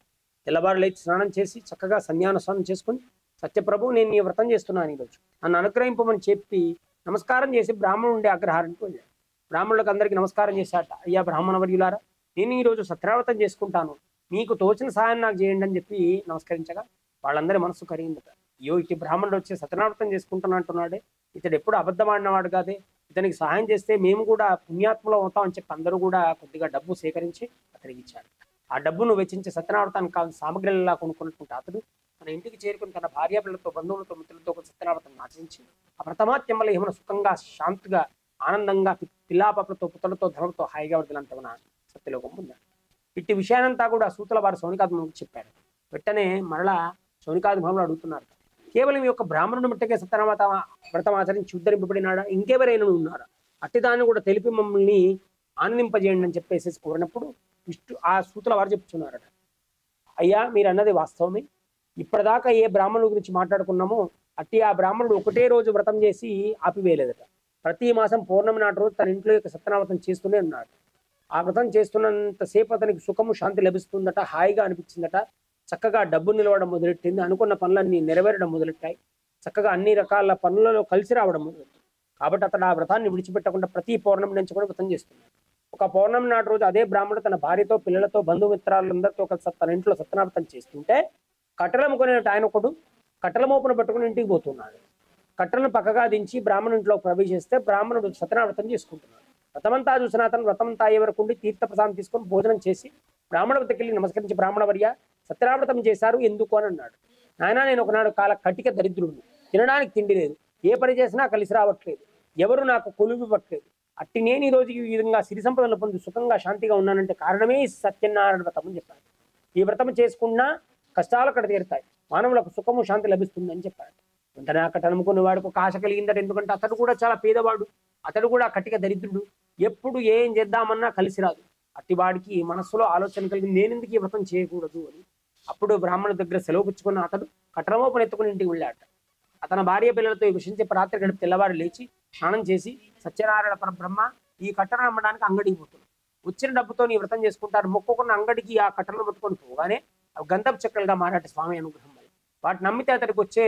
తెల్లవారు లేచి స్నానం చేసి చక్కగా సంధ్యానుష్ఠానం చేసుకుని, సత్యప్రభు నేను ఈ వ్రతం చేస్తున్నాను, ఈరోజు నన్ను అనుగ్రహింపమని చెప్పి నమస్కారం చేసి బ్రాహ్మణుడి అగ్రహారానికి వెళ్ళాడు. బ్రాహ్మణులకు అందరికీ నమస్కారం చేశాట. అయ్యా బ్రాహ్మణ వర్యులారా, నేను ఈరోజు సత్యవ్రతం చేసుకుంటాను, మీకు తోచిన సహాయం నాకు చేయండి అని చెప్పి నమస్కరించగా వాళ్ళందరి మనసు కరిగిందట. అయ్యో, ఇటు బ్రాహ్మణుడు వచ్చి సత్యనావ్రతం చేసుకుంటాను అంటున్నాడే, ఇతడు ఎప్పుడు అబద్ధం ఆడినవాడు కాదే, ఇతనికి సహాయం చేస్తే మేము కూడా పుణ్యాత్మలో అవుతామని చెప్పి అందరూ కూడా కొద్దిగా డబ్బు సేకరించి అతనికి ఇచ్చాడు. ఆ డబ్బును వెచ్చించి సత్యనావ్రతానికి కావాల్సిన సామగ్రిలా కొనుక్కున్నటువంటి అతడు తన ఇంటికి చేరుకుని తన భార్య పిల్లలతో, బంధువులతో, మిత్రులతో సత్యనావ్రతం ఆచరించి ఆ వ్రతమాత్యం వల్ల ఏమైనా సుఖంగా, శాంతిగా, ఆనందంగా పిల్లాపలతో, పుత్రులతో, ధనంతో హాయిగా వర్దిలంతమన సత్యలోకం పొందాడు. ఇట్టి విషయానంతా కూడా సూతుల వారు సౌనికాత్మకు చెప్పారు. వెంటనే మరలా సౌనికాత్మలు అడుగుతున్నారు, కేవలం ఈ యొక్క బ్రాహ్మణుడు మట్టుకే సత్యనామత వ్రతం ఆచరించి ఉద్ధరింపబడినాడా, ఇంకెవరైనా ఉన్నారా, అట్టిదాన్ని కూడా తెలిపి మమ్మల్ని ఆనందింపజేయండి అని చెప్పేసి కోరినప్పుడు ఆ సూతుల వారు చెప్తున్నారట, అయ్యా మీరు అన్నది వాస్తవమే, ఇప్పటిదాకా ఏ బ్రాహ్మణుడి గురించి మాట్లాడుకున్నామో అట్టి ఆ బ్రాహ్మణుడు ఒకటే రోజు వ్రతం చేసి ఆపివేయలేదట. ప్రతి మాసం పౌర్ణమి నాటి రోజు తన ఇంట్లో యొక్క సత్యనావ్రతం చేస్తూనే ఉన్నాడు. ఆ వ్రతం చేస్తున్నంతసేపు అతనికి సుఖము, శాంతి లభిస్తుందట, హాయిగా అనిపించిందట, చక్కగా డబ్బు నిలవడం మొదలెట్టింది, అనుకున్న పనులన్నీ నెరవేరడం మొదలెట్టాయి, చక్కగా అన్ని రకాల పనులలో కలిసి రావడం మొదలెట్టింది. కాబట్టి అతడు ఆ వ్రతాన్ని విడిచిపెట్టకుండా ప్రతి పౌర్ణమి నుంచి కూడా వ్రతం చేస్తున్నాడు. ఒక పౌర్ణమి నాటి రోజు అదే బ్రాహ్మణుడు తన భార్యతో, పిల్లలతో, బంధుమిత్రాలందరితో కలిసి తన ఇంట్లో సత్యనావ్రతం చేస్తుంటే కట్టెలు కొనే ఆయన ఒకడు కట్టెల మోపును పట్టుకుని ఇంటికి పోతున్నాడు. కట్టెలను పక్కగా దించి బ్రాహ్మణు ఇంట్లో ప్రవేశిస్తే బ్రాహ్మణుడు సత్యనావ్రతం చేసుకుంటున్నాడు. వ్రతమంతా చూసిన అతను వ్రతమంతా అయ్యే వరకు ఉండి తీర్థప్రసాదం తీసుకొని భోజనం చేసి బ్రాహ్మణ వద్దకు వెళ్ళి నమస్కరించి, బ్రాహ్మణ వర్య సత్యనావ్రతం చేశారు ఎందుకు అని అన్నాడు. నాయన, నేను ఒకనాడు కటిక దరిద్రుడు, తినడానికి తిండి లేదు, ఏ పని చేసినా కలిసి రావట్లేదు, ఎవరు నాకు కొలువివ్వట్లేదు, అట్టి నేను ఈ రోజు ఈ విధంగా సిరి సంపదలు పొంది సుఖంగా, శాంతిగా ఉన్నానంటే కారణమే ఈ సత్యనారాయణ వ్రతం అని చెప్పాడు. ఈ వ్రతం చేసుకున్నా కష్టాలు అక్కడ తీరుతాయి, మానవులకు సుఖము, శాంతి లభిస్తుంది అని చెప్పాడు. వెంటనే అక్కడ నమ్ముకున్న వాడికి ఒక ఆశ కలిగిందట. ఎందుకంటే అతడు కూడా చాలా పేదవాడు, అతడు కూడా కటిక దరిద్రుడు, ఎప్పుడు ఏం చేద్దామన్నా కలిసి రాదు. అట్టి వాడికి మనస్సులో ఆలోచన కలిగింది, నేను ఎందుకు ఈ వ్రతం చేయకూడదు అని. అప్పుడు బ్రాహ్మణుడి దగ్గర సెలవు పుచ్చుకున్న అతడు కట్టమోపను ఎత్తుకుని ఇంటికి వెళ్ళాట. అతని భార్య పిల్లలతో ఈ విషయం చెప్పి రాత్రి గడిపి తెల్లవారు లేచి స్నానం చేసి, సత్యనారాయణ పరబ్రహ్మ ఈ కట్టెను అమ్మడానికి అంగడికి పోతున్నాడు, వచ్చిన డబ్బుతో నీ వ్రతం చేసుకుంటారు, మొక్కుకున్న అంగడికి ఆ కట్టెలను పట్టుకొని పోగానే అవి గంధపు చెక్కలుగా మారాట స్వామి అనుగ్రహం వల్ల. వాటిని నమ్మితే అతడికి వచ్చే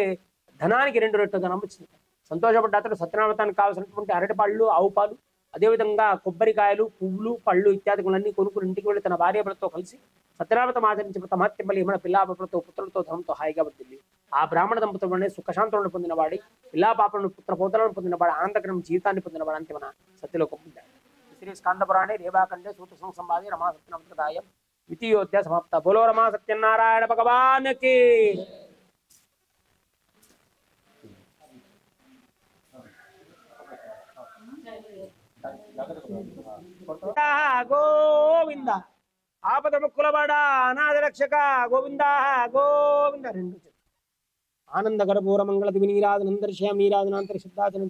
ధనానికి 2 రెట్లు ధనం వచ్చింది. సంతోషపడ్డ అతడు సత్యనారాయణానికి కావాల్సినటువంటి అరటిపళ్ళు, ఆవు పాలు, అదేవిధంగా కొబ్బరికాయలు, పువ్వులు, పళ్ళు ఇత్యాదిగులన్నీ కొనుక్కుని ఇంటికి వెళ్ళి తన భార్యలతో కలిసి సత్యనారాయణం ఆచరించి వ్రతమాత్యంబలి ఏమైనా పిల్లాపాపలతో, పుత్రులతో, ధనంతో హాయిగా వద్దిల్లి ఆ బ్రాహ్మణ దంపతులనే సుఖశాంతులను పొందినవాడి, పిల్లాపాపలను, పుత్రపోతలను పొందినవాడు, ఆనందకరం జీవితాన్ని పొందినవాడు అంతే మన సత్యలోకం పొందాడు. శ్రీ స్కందపురాణే రేవాఖండే సూత సంసంవాది రమా సత్యనమృతదాయం ద్వితీయోధ్యాయ సమాప్త. బోలో రమా సత్యనారాయణ భగవానికి. గోవింద ఆపద ముక్కులవాడ అనాథ రక్షక గోవింద గోవింద. 2 ఆనంద గర్భూర మంగళ దివినీరాధనందర్శ్యాం నీరాధనాంతరి సిద్ధాచనం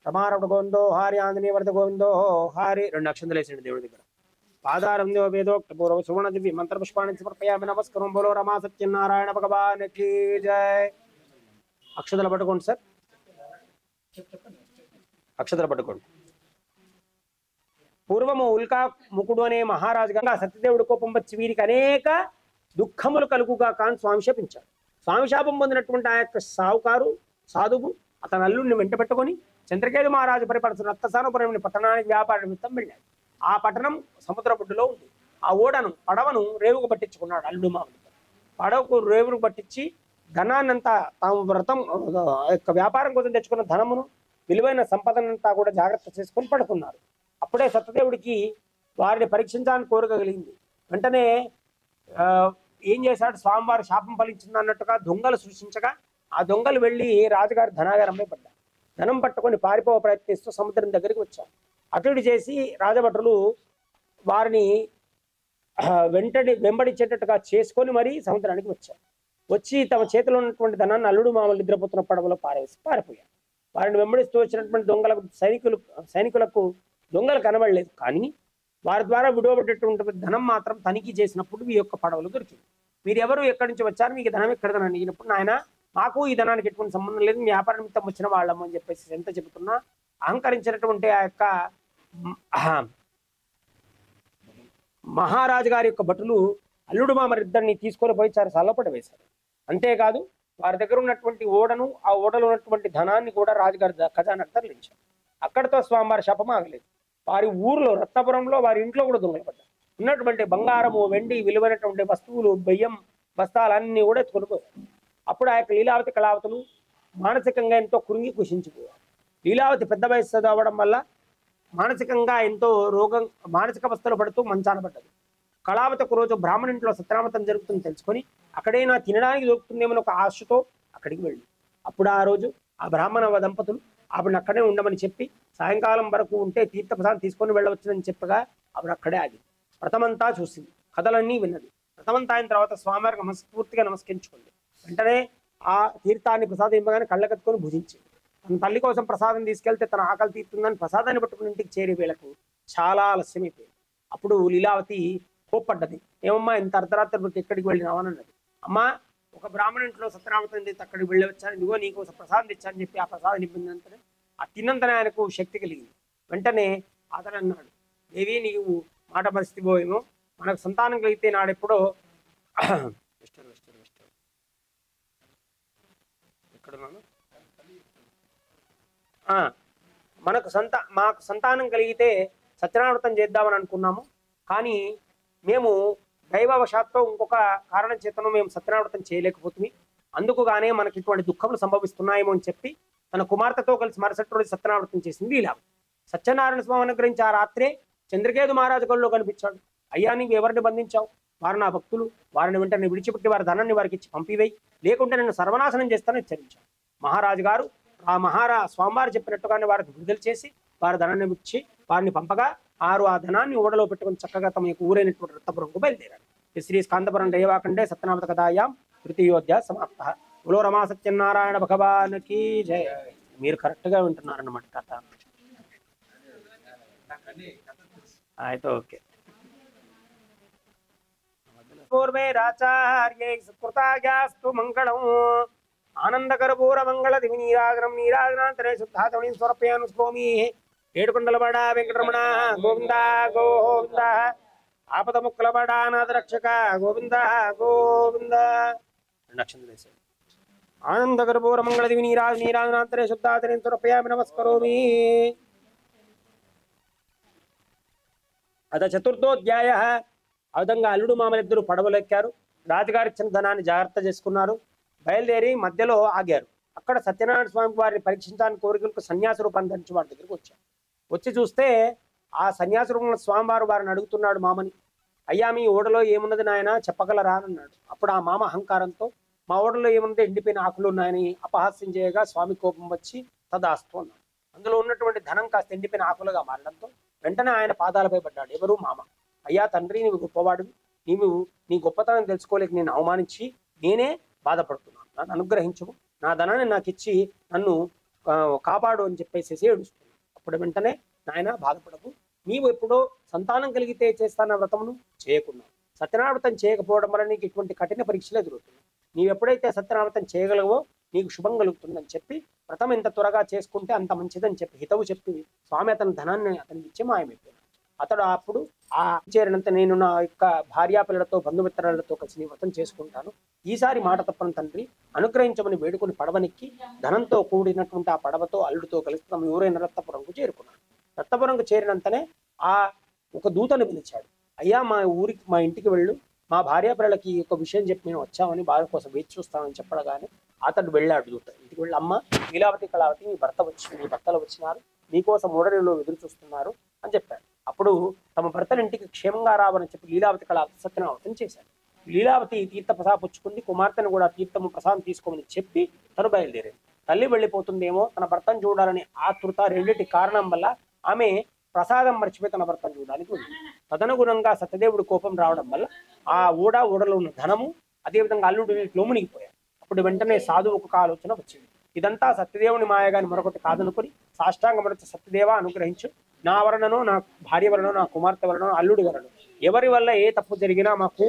రమారవుడు గోవిందో హారి ఆంజనేయ వరద గోవిందో హారి. 2 అక్షంతలు వేసండి దేవుడి దగ్గర. పాదారంధ్యో వేదోక్త పూర్వ సువర్ణ దివ్య మంత్ర పుష్పాన్ని సమర్పయామి నమస్కారం బోలో రమా సత్యనారాయణ భగవానికి జై అక్షతలు పట్టుకోండి సార్ అక్షతలు పట్టుకోండి పూర్వము ఉల్కా ముకుడు అనే మహారాజుగా సత్యదేవుడి కోపం వచ్చి వీరికి అనేక దుఃఖములు కలుగుగా కాని స్వామి శాపించాడు స్వామి శాపం పొందినటువంటి ఆ యొక్క సావుకారు సాధువు అతని అల్లుడిని వెంట పెట్టుకొని చంద్రకేతు మహారాజు పరిపాలిస్తున్న రక్తసానపురం పట్టణానికి వ్యాపార నిమిత్తం వెళ్ళాడు ఆ పట్టణం సముద్ర బొడ్డులో ఉంది ఆ పడవను రేవుకు పట్టించుకున్నాడు అల్లుడు మామూలు పడవకు రేవుకు పట్టించి ధనాన్నంతా తాము వ్రతం యొక్క వ్యాపారం కోసం తెచ్చుకున్న ధనమును విలువైన సంపదనంతా కూడా జాగ్రత్త చేసుకొని పడుకున్నారు అప్పుడే సత్యదేవుడికి వారిని పరీక్షించాలని కోరిక కలిగింది వెంటనే ఏం చేశాడు స్వామివారి శాపం ఫలించింది అన్నట్టుగా దొంగలు సృష్టించగా ఆ దొంగలు వెళ్ళి రాజుగారి ధనాగారంపై పడ్డారు ధనం పట్టుకొని పారిపోవ ప్రయత్నిస్తూ సముద్రం దగ్గరికి వచ్చారు అటు చేసి రాజభటులు వారిని వెంబడించేటట్టుగా చేసుకొని మరీ సముద్రానికి వచ్చారు వచ్చి తమ చేతిలో ఉన్నటువంటి ధనాన్ని అల్లుడు మామూలు నిద్రపోతున్న పడవలో పారిపోయారు వారిని వెంబడిస్తూ వచ్చినటువంటి సైనికులకు దొంగలు కనబడలేదు కానీ వారి ద్వారా విడువబడేటువంటి ధనం మాత్రం తనిఖీ చేసినప్పుడు మీ యొక్క పడవలు దొరికింది మీరు ఎవరు ఎక్కడి నుంచి వచ్చారు మీకు ధనం ఎక్కడదని అడిగినప్పుడు నాయన మాకు ఈ ధనానికి ఎటువంటి సంబంధం లేదు మీ వ్యాపార నిమిత్తం వచ్చిన వాళ్ళము అని చెప్పేసి ఎంత చెబుతున్నా అహంకరించినటువంటి ఆ యొక్క మహారాజు గారి యొక్క భటులు అల్లుడు మామరిద్దరిని తీసుకొని పోయి చాలా సల్లపట వేశారు అంతేకాదు వారి దగ్గర ఉన్నటువంటి ఓడను ఆ ఓడలో ఉన్నటువంటి ధనాన్ని కూడా రాజుగారి ఖజానాకు తరలించారు అక్కడితో స్వామివారి శాపం ఆగలేదు వారి ఊర్లో రత్నపురంలో వారి ఇంట్లో కూడా దొంగలు పడ్డారు ఉన్నటువంటి బంగారము వెండి విలువైనటువంటి వస్తువులు బియ్యం బస్తాలన్నీ కూడా ఎత్తుకొనిపోయారు అప్పుడు ఆ యొక్క లీలావతి కళావతులు మానసికంగా ఎంతో కురింగి కుషించిపోయారు లీలావతి పెద్ద వయస్సు అవ్వడం వల్ల మానసికంగా ఎంతో మానసిక అవస్థలు పడుతూ మంచాన పడ్డది కళావతి ఒక రోజు బ్రాహ్మణ ఇంట్లో సత్యనామతం జరుగుతుంది తెలుసుకొని అక్కడైనా తినడానికి దొరుకుతుందేమని ఒక ఆశతో అక్కడికి వెళ్ళి అప్పుడు ఆ రోజు ఆ బ్రాహ్మణ దంపతులు ఆవిడని అక్కడే ఉండమని చెప్పి సాయంకాలం వరకు ఉంటే తీర్థప్రసాదం తీసుకొని వెళ్ళవచ్చునని చెప్పగా ఆవిడ అక్కడే ఆగి వ్రతమంతా చూసింది కథలన్నీ విన్నది వ్రతమంతా అయిన తర్వాత స్వామివారికి మనస్ఫూర్తిగా నమస్కరించుకుంది వెంటనే ఆ తీర్థాన్ని ప్రసాదం ఇవ్వగానే కళ్ళకత్తుకొని భుజించింది తన తల్లి కోసం ప్రసాదం తీసుకెళ్తే తన ఆకలి తీరుతుందని ప్రసాదాన్ని పట్టుకుని ఇంటికి చేరే వేళకు చాలా ఆలస్యమైపోయింది అప్పుడు లీలావతి కోప్పడ్డది ఏమమ్మా ఇంత అర్ధరాత్రి ఎక్కడికి వెళ్ళినావని అన్నది అమ్మా ఒక బ్రాహ్మణ ఇంట్లో సత్యనామతం చేసి అక్కడికి వెళ్ళి వచ్చాను ఇదిగో నీకు ప్రసాదం తెచ్చానని చెప్పి ఆ ప్రసాదం ఇబ్బంది ఆ తిన్నంతనే ఆయనకు శక్తి కలిగింది వెంటనే అతను అన్నాడు దేవి నీవు మాట పరిస్థితి పోయేమో మనకు సంతానం కలిగితే నాడెప్పుడో ఎక్కడున్నాను మాకు సంతానం కలిగితే సత్యనామృతం చేద్దామని అనుకున్నాము కానీ మేము దైవవశాత్తు ఇంకొక కారణం చేతను మేము సత్యనామృతం చేయలేకపోతుంది అందుకుగానే మనకి ఇటువంటి దుఃఖములు సంభవిస్తున్నాయేమో అని చెప్పి తన కుమార్తెతో కలిసి మరుసటి రోజు సత్యనామృతం చేసింది ఇలా సత్యనారాయణ స్వామి అనుగ్రహించి ఆ రాత్రే చంద్రకేతు మహారాజు గల్లో కనిపించాడు అయ్యా నీవు ఎవరిని బంధించావు వారు నా భక్తులు వారిని వెంటనే విడిచిపెట్టి వారి ధనాన్ని వారికి ఇచ్చి పంపివేయి లేకుంటే నన్ను సర్వనాశనం చేస్తానని హెచ్చరించాడు మహారాజు గారు ఆ స్వామివారు చెప్పినట్టుగానే వారికి విడుదల చేసి వారి ధనాన్ని ఇచ్చి వారిని పంపగా ఆరు ఆ ధనాన్ని ఓడలో పెట్టుకుని చక్కగా తమ యొక్క ఊరైనటువంటి రత్నపురంకు బయలుదేరాడు శ్రీ స్కాంతపురం దైవాకండే సత్యనామత కథాయాం తృతీయోధ్యాయ సమాప్త ఉలో రమా సత్యనారాయణ భగవానికి జయ మీరు కరెక్ట్ గా వింటున్నారన్నమాట కథ అయితే ఓకే పూర్వేరాచార్యై సుకృతాయాస్తు మంగళం ఆనందకరపూర మంగళ దివి నీరాజనం నీరాజనాంతరే శుద్ధాతమణి స్వరపయాను స్వామి ఏడుకొండలవాడ వెంకటరమణ గోవింద గోవింద ఆపద ముక్కలవాడ అనాథ రక్షక గోవింద గోవింద ఆనందకరపూర మంగళ దివి నీరాజనాంతరే శుద్ధాతమణి స్వరపయామి నమస్కరోమి. అత చతుర్థోధ్యాయ ఆ విధంగా అల్లుడు మామలిద్దరు పడవలు ఎక్కారు రాజుగారి ఇచ్చిన ధనాన్ని జాగ్రత్త చేసుకున్నారు బయలుదేరి మధ్యలో ఆగారు అక్కడ సత్యనారాయణ స్వామి వారిని పరీక్షించడానికి కోరికలకు సన్యాస రూపాన్ని ధరించి వారి దగ్గరికి వచ్చారు వచ్చి చూస్తే ఆ సన్యాస రూపంలో స్వామివారు వారిని అడుగుతున్నాడు మామని అయ్యా మీ ఓడలో ఏమున్నది నాయన చెప్పగలరా అని అన్నాడు అప్పుడు ఆ మామ అహంకారంతో మా ఓడలో ఏమున్నది ఎండిపోయిన ఆకులు ఉన్నాయని అపహాస్యం చేయగా స్వామి కోపం వచ్చి తదాస్తు అన్నాడు అందులో ఉన్నటువంటి ధనం కాస్త ఎండిపోయిన ఆకులుగా మారడంతో వెంటనే ఆయన పాదాలపై పడ్డాడు ఎవరు మామ అయ్యా తండ్రి నీవు గొప్పవాడు నీవు నీ గొప్పతనం తెలుసుకోలేక నేను అవమానించి నేనే బాధపడుతున్నాను నన్ను అనుగ్రహించము నా ధనాన్ని నాకు ఇచ్చి నన్ను కాపాడు అని చెప్పేసి ఏడుస్తున్నాను అప్పుడు వెంటనే నాయన బాధపడకు నీవు ఎప్పుడో సంతానం కలిగితే చేస్తాన వ్రతమును చేయకున్నావు. సత్యనారాయణ వ్రతం చేయకపోవడం వల్ల నీకు ఇటువంటి కఠిన పరీక్షలు ఎదురవుతుంది. నీవు ఎప్పుడైతే సత్యనారాయణ వ్రతం చేయగలవో నీకు శుభం కలుగుతుందని చెప్పి వ్రతం ఎంత త్వరగా చేసుకుంటే అంత మంచిదని చెప్పి హితవు చెప్పి స్వామి అతని ధనాన్ని అతనికి ఇచ్చి మాయమైపోయాడు. అతడు అప్పుడు ఆ చేరినంత నేను నా యొక్క భార్యాపిల్లలతో బంధుమిత్రులతో కలిసి నీ వ్రతం చేసుకుంటాను, ఈసారి మాట తప్పని తండ్రి అనుగ్రహించమని వేడుకొని పడవనికి ధనంతో కూడినటువంటి ఆ పడవతో అల్లుడితో కలిసి తమ ఊరైన రత్నపురంకు చేరుకున్నాడు. రత్నపురంకు చేరినంతనే ఆ ఒక దూతను పిలిచాడు. అయ్యా మా ఇంటికి వెళ్ళు, మా భార్యాపిల్లలకి ఈ యొక్క విషయం చెప్పి మేము వచ్చామని బాధ కోసం వేచి చూస్తామని చెప్పడగానే అతడు వెళ్ళాడు. దూత ఇంటికి వెళ్ళి, అమ్మ లీలావతి కళావతి మీ భర్తలు వచ్చినారు, మీకోసం ఓడరేలో ఎదురు చూస్తున్నారు అని చెప్పాడు. అప్పుడు తమ భర్తల ఇంటికి క్షేమంగా రావని చెప్పి లీలావతి కళావతి సత్యనారాయణ చేశాడు. లీలావతి తీర్థ ప్రసాదం పుచ్చుకుంది, కుమార్తెను కూడా తీర్థము ప్రసాదం తీసుకోమని చెప్పి తను బయలుదేరింది. తల్లి వెళ్ళిపోతుందేమో తన భర్తను చూడాలని ఆతృత రెండింటి కారణం వల్ల ఆమె ప్రసాదం మర్చిపోయి తన భర్తను చూడడానికి ఉంది. తదనుగుణంగా సత్యదేవుడి కోపం రావడం వల్ల ఆ ఓడలో ఉన్న ధనము అదేవిధంగా అల్లుడు నీటిలో మునిగిపోయాడు. అప్పుడు వెంటనే సాధువుకు ఒక ఆలోచన వచ్చింది. ఇదంతా సత్యదేవుని మాయగాని మరొకటి కాదనుకుని సాష్టాంగమరచి సత్యదేవ అనుగ్రహించు, నా వలనను నా భార్య వలన నా కుమార్తె వలన అల్లుడి వలన ఎవరి వల్ల ఏ తప్పు జరిగినా మాకు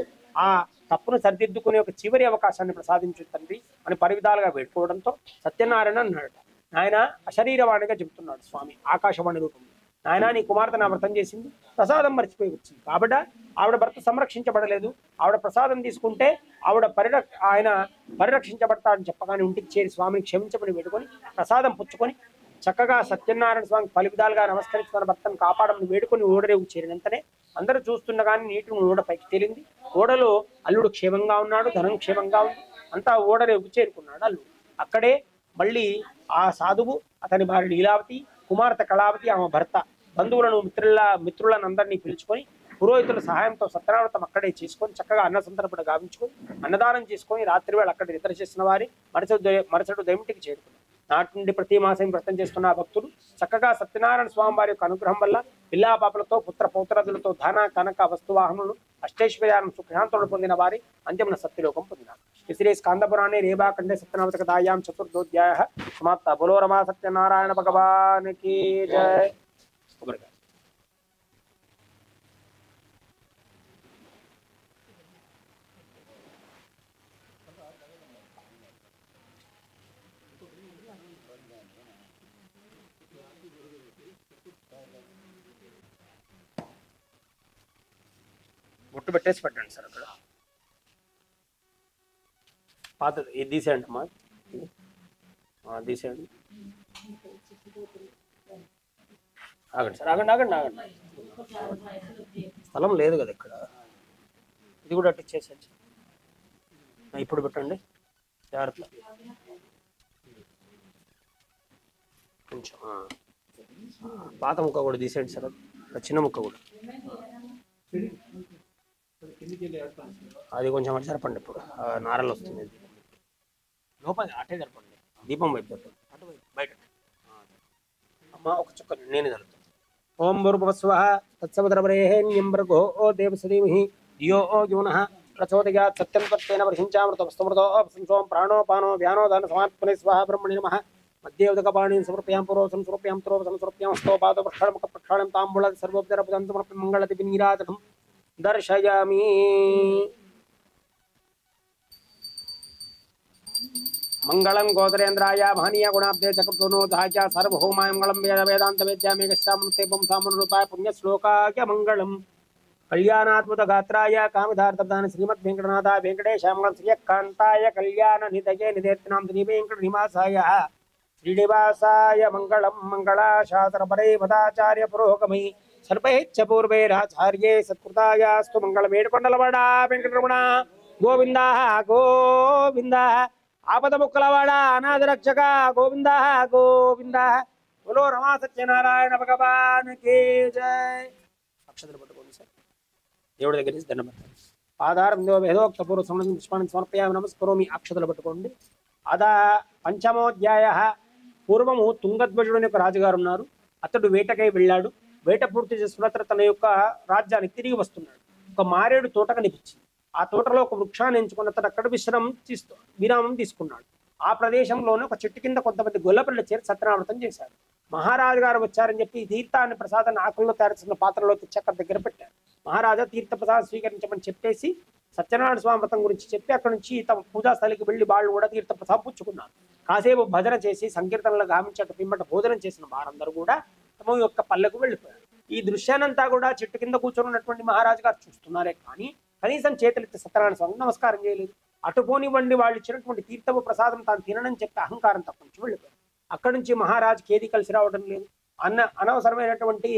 ఆ తప్పును సరిదిద్దుకునే ఒక చివరి అవకాశాన్ని ప్రసాదించు తండ్రి అని పరివిధాలుగా వేడుకోవడంతో సత్యనారాయణ అన్నాడు. ఆయన అశరీరవాణిగా చెబుతున్నాడు స్వామి ఆకాశవాణి రూపంలో. నాయన నీ కుమార్తె నా వ్రతం చేసింది, ప్రసాదం మర్చిపోయి వచ్చింది కాబట్టి ఆవిడ భర్త సంరక్షించబడలేదు, ఆవిడ ప్రసాదం తీసుకుంటే ఆయన పరిరక్షించబడతాడని చెప్పగానే ఇంటికి చేరి స్వామిని క్షమించమని వేడుకొని ప్రసాదం పుచ్చుకొని చక్కగా సత్యనారాయణ స్వామికి పలు విధాలుగా నమస్కరించి తన భర్తను కాపాడమని వేడుకొని ఓడరేవు చేరినంతనే అందరూ చూస్తుండగానే నీటిని ఓడ పైకి తేలింది. ఓడలో అల్లుడు క్షేమంగా ఉన్నాడు, ధనం క్షేమంగా ఉంది, అంతా ఓడరేవుకు చేరుకున్నాడు అల్లుడు. అక్కడే మళ్ళీ ఆ సాధువు అతని భార్య లీలావతి, కుమార్తె కళావతి, ఆమె భర్త బంధువులను మిత్రులను అందరినీ పిలుచుకొని పురోహితుల సహాయంతో సత్యనారాయణ అక్కడే చేసుకొని చక్కగా అన్న సంతర్పణ గావించుకొని అన్నదానం చేసుకొని రాత్రి వేళ అక్కడ నిద్ర చేసిన వారి మరుసటి దైమిటికి చేరుకున్నారు. నాటి నుండి ప్రతి మాసం వ్రతం చేస్తున్న భక్తులు చక్కగా సత్యనారాయణ స్వామి వారి యొక్క అనుగ్రహం వల్ల పిల్లా పాపలతో పుత్ర పౌత్రాదులతో ధన కనక వస్తువాహనులు అష్టైశ్వర్యాలను సుఖశాంతులను పొందిన వారి అంత్యమున సత్యలోకం పొందినారు. శ్రీ స్కాందపురాణే రేవాఖండే సత్యనామతకదాయాం చతుర్దోధ్యాయ సమాప్త. బలో రమా సత్యనారాయణ భగవానికి జయ. బొట్టు పెట్టేసి పెట్టండి సార్ అక్కడ. పాత ఇది తీసేయండి అమ్మా, తీసేయండి. ఆగండి సార్, ఆగండి ఆగండి ఆగండి. స్థలం లేదు కదా ఇక్కడ. ఇది కూడా అటు ఇచ్చేసేయండి. ఇప్పుడు పెట్టండి జాగ్రత్త. కొంచెం పాత ముక్క కూడా తీసేయండి సార్, చిన్న ముక్క కూడా. అది కొంచెం అటు జరపండి. ఇప్పుడు నారలు వస్తుంది లోపల, అటే జరపండి. దీపం వైపు జరపండి, అటువైపు బయట. అమ్మ ఒక చుక్క నేను జరుగుతాను. ఓం భూర్భువస్వ తత్సవితుర్వరేణ్యం భర్గో దేవసీమహి ధియో యోనః ప్రచోదయాత్. సత్యం తత్తేన వర్షించామృతమృతో సంసోం ప్రాణోపానో వ్యానోదాన సమాత్మనే స్వాహ బ్రహ్మణి నమః. మధ్య ఉదకపాణీం సమర్పయాం పూర్వసం సమర్పయాం త్రోపసం సమర్పయాం స్తోపాద ప్రక్షాళముఖ ప్రక్షాళం తాంబూల సర్వోపచారపదం సమర్పయాం మంగళదివి నీరాజనం దర్శయామి. మంగళం గోదరేంద్రాయ మహనీయ గుణాబ్దే చక్రతోనో దాయ సర్వభౌమాయ మంగళం వేద వేదాంత వేద్యామేకశ్యామృతే పుంసామనురూపాయ పుణ్యశ్లోకాయ మంగళం. కళ్యాణాత్మత గాత్రాయ కామిధార్థదాన శ్రీమద్ వెంకటనాథాయ వెంకటేశాయ మంగళం. శ్రీయకాంతాయ కళ్యాణ నిధయే నిధేర్తినాం శ్రీ వెంకట నివాసాయ శ్రీనివాసాయ మంగళం. మంగళాశాసనపరే పదాచార్య పురోగమై సర్వైచ్చ పూర్వైరాచార్యే సత్కృతాయాస్తు మంగళం. ఏడుకొండలవాడ వెంకటరమణ గోవింద గోవింద. ఆపద ముక్కలవాడ అనాథ రక్షక గోవింద గోవింద. బలో రమా సత్యనారాయణ భగవానికి జై. అక్షతలు పట్టుకోండి సార్, దేవుడి దగ్గర నుంచి దండం పెట్టండి. ఆధారం వేదోక్త పూర్వ పుష్పాన్ని సమర్పయామి నమస్కరోమి. అక్షతలు పట్టుకోండి. అదా పంచమోధ్యాయ. పూర్వము తుంగధ్వజుడు యొక్క రాజుగారు ఉన్నారు. అతడు వేటకై వెళ్ళాడు. వేట పూర్తి చేసుకున్న తన యొక్క రాజ్యానికి తిరిగి వస్తున్నాడు. ఒక మారేడు తోట కనిపించింది. ఆ తోటలో ఒక వృక్షాన్ని ఎంచుకున్న అతడు అక్కడ విరామం తీసుకున్నాడు. ఆ ప్రదేశంలోనే ఒక చెట్టు కింద కొంతమంది గొల్లపిల్లలు చేరి సత్యనారాయణ చేశారు. మహారాజు గారు వచ్చారని చెప్పి తీర్థాన్ని ప్రసాదాన్ని ఆకుల్లో తయారు చేసిన పాత్రలో తెచ్చి అక్కడ దగ్గర పెట్టారు. మహారాజా తీర్థ ప్రసాదం స్వీకరించమని చెప్పేసి సత్యనారాయణ స్వామి వ్రతం గురించి చెప్పి అక్కడి నుంచి తమ పూజా స్థలికి వెళ్లి వాళ్ళు కూడా తీర్థ ప్రసాదం పుచ్చుకున్నారు. కాసేపు భజన చేసి సంకీర్తనలు గావించట పిమ్మట భోజనం చేసిన వారందరూ కూడా తమ యొక్క పల్లెకు వెళ్ళిపోయారు. ఈ దృశ్యానంతా కూడా చెట్టు కింద కూర్చొని ఉన్నటువంటి మహారాజు గారు చూస్తున్నారే కానీ కనీసం చేతులెత్తి సత్యనారాయణ స్వామికి నమస్కారం చేయలేదు. అటుపోనివ్వండి వాళ్ళు ఇచ్చినటువంటి తీర్థపు ప్రసాదం తాను తిననని చెప్పి అహంకారం తప్పించి వెళ్ళిపోయారు. అక్కడి నుంచి మహారాజుకి ఏది కలిసి రావడం లేదు. అనవసరమైనటువంటి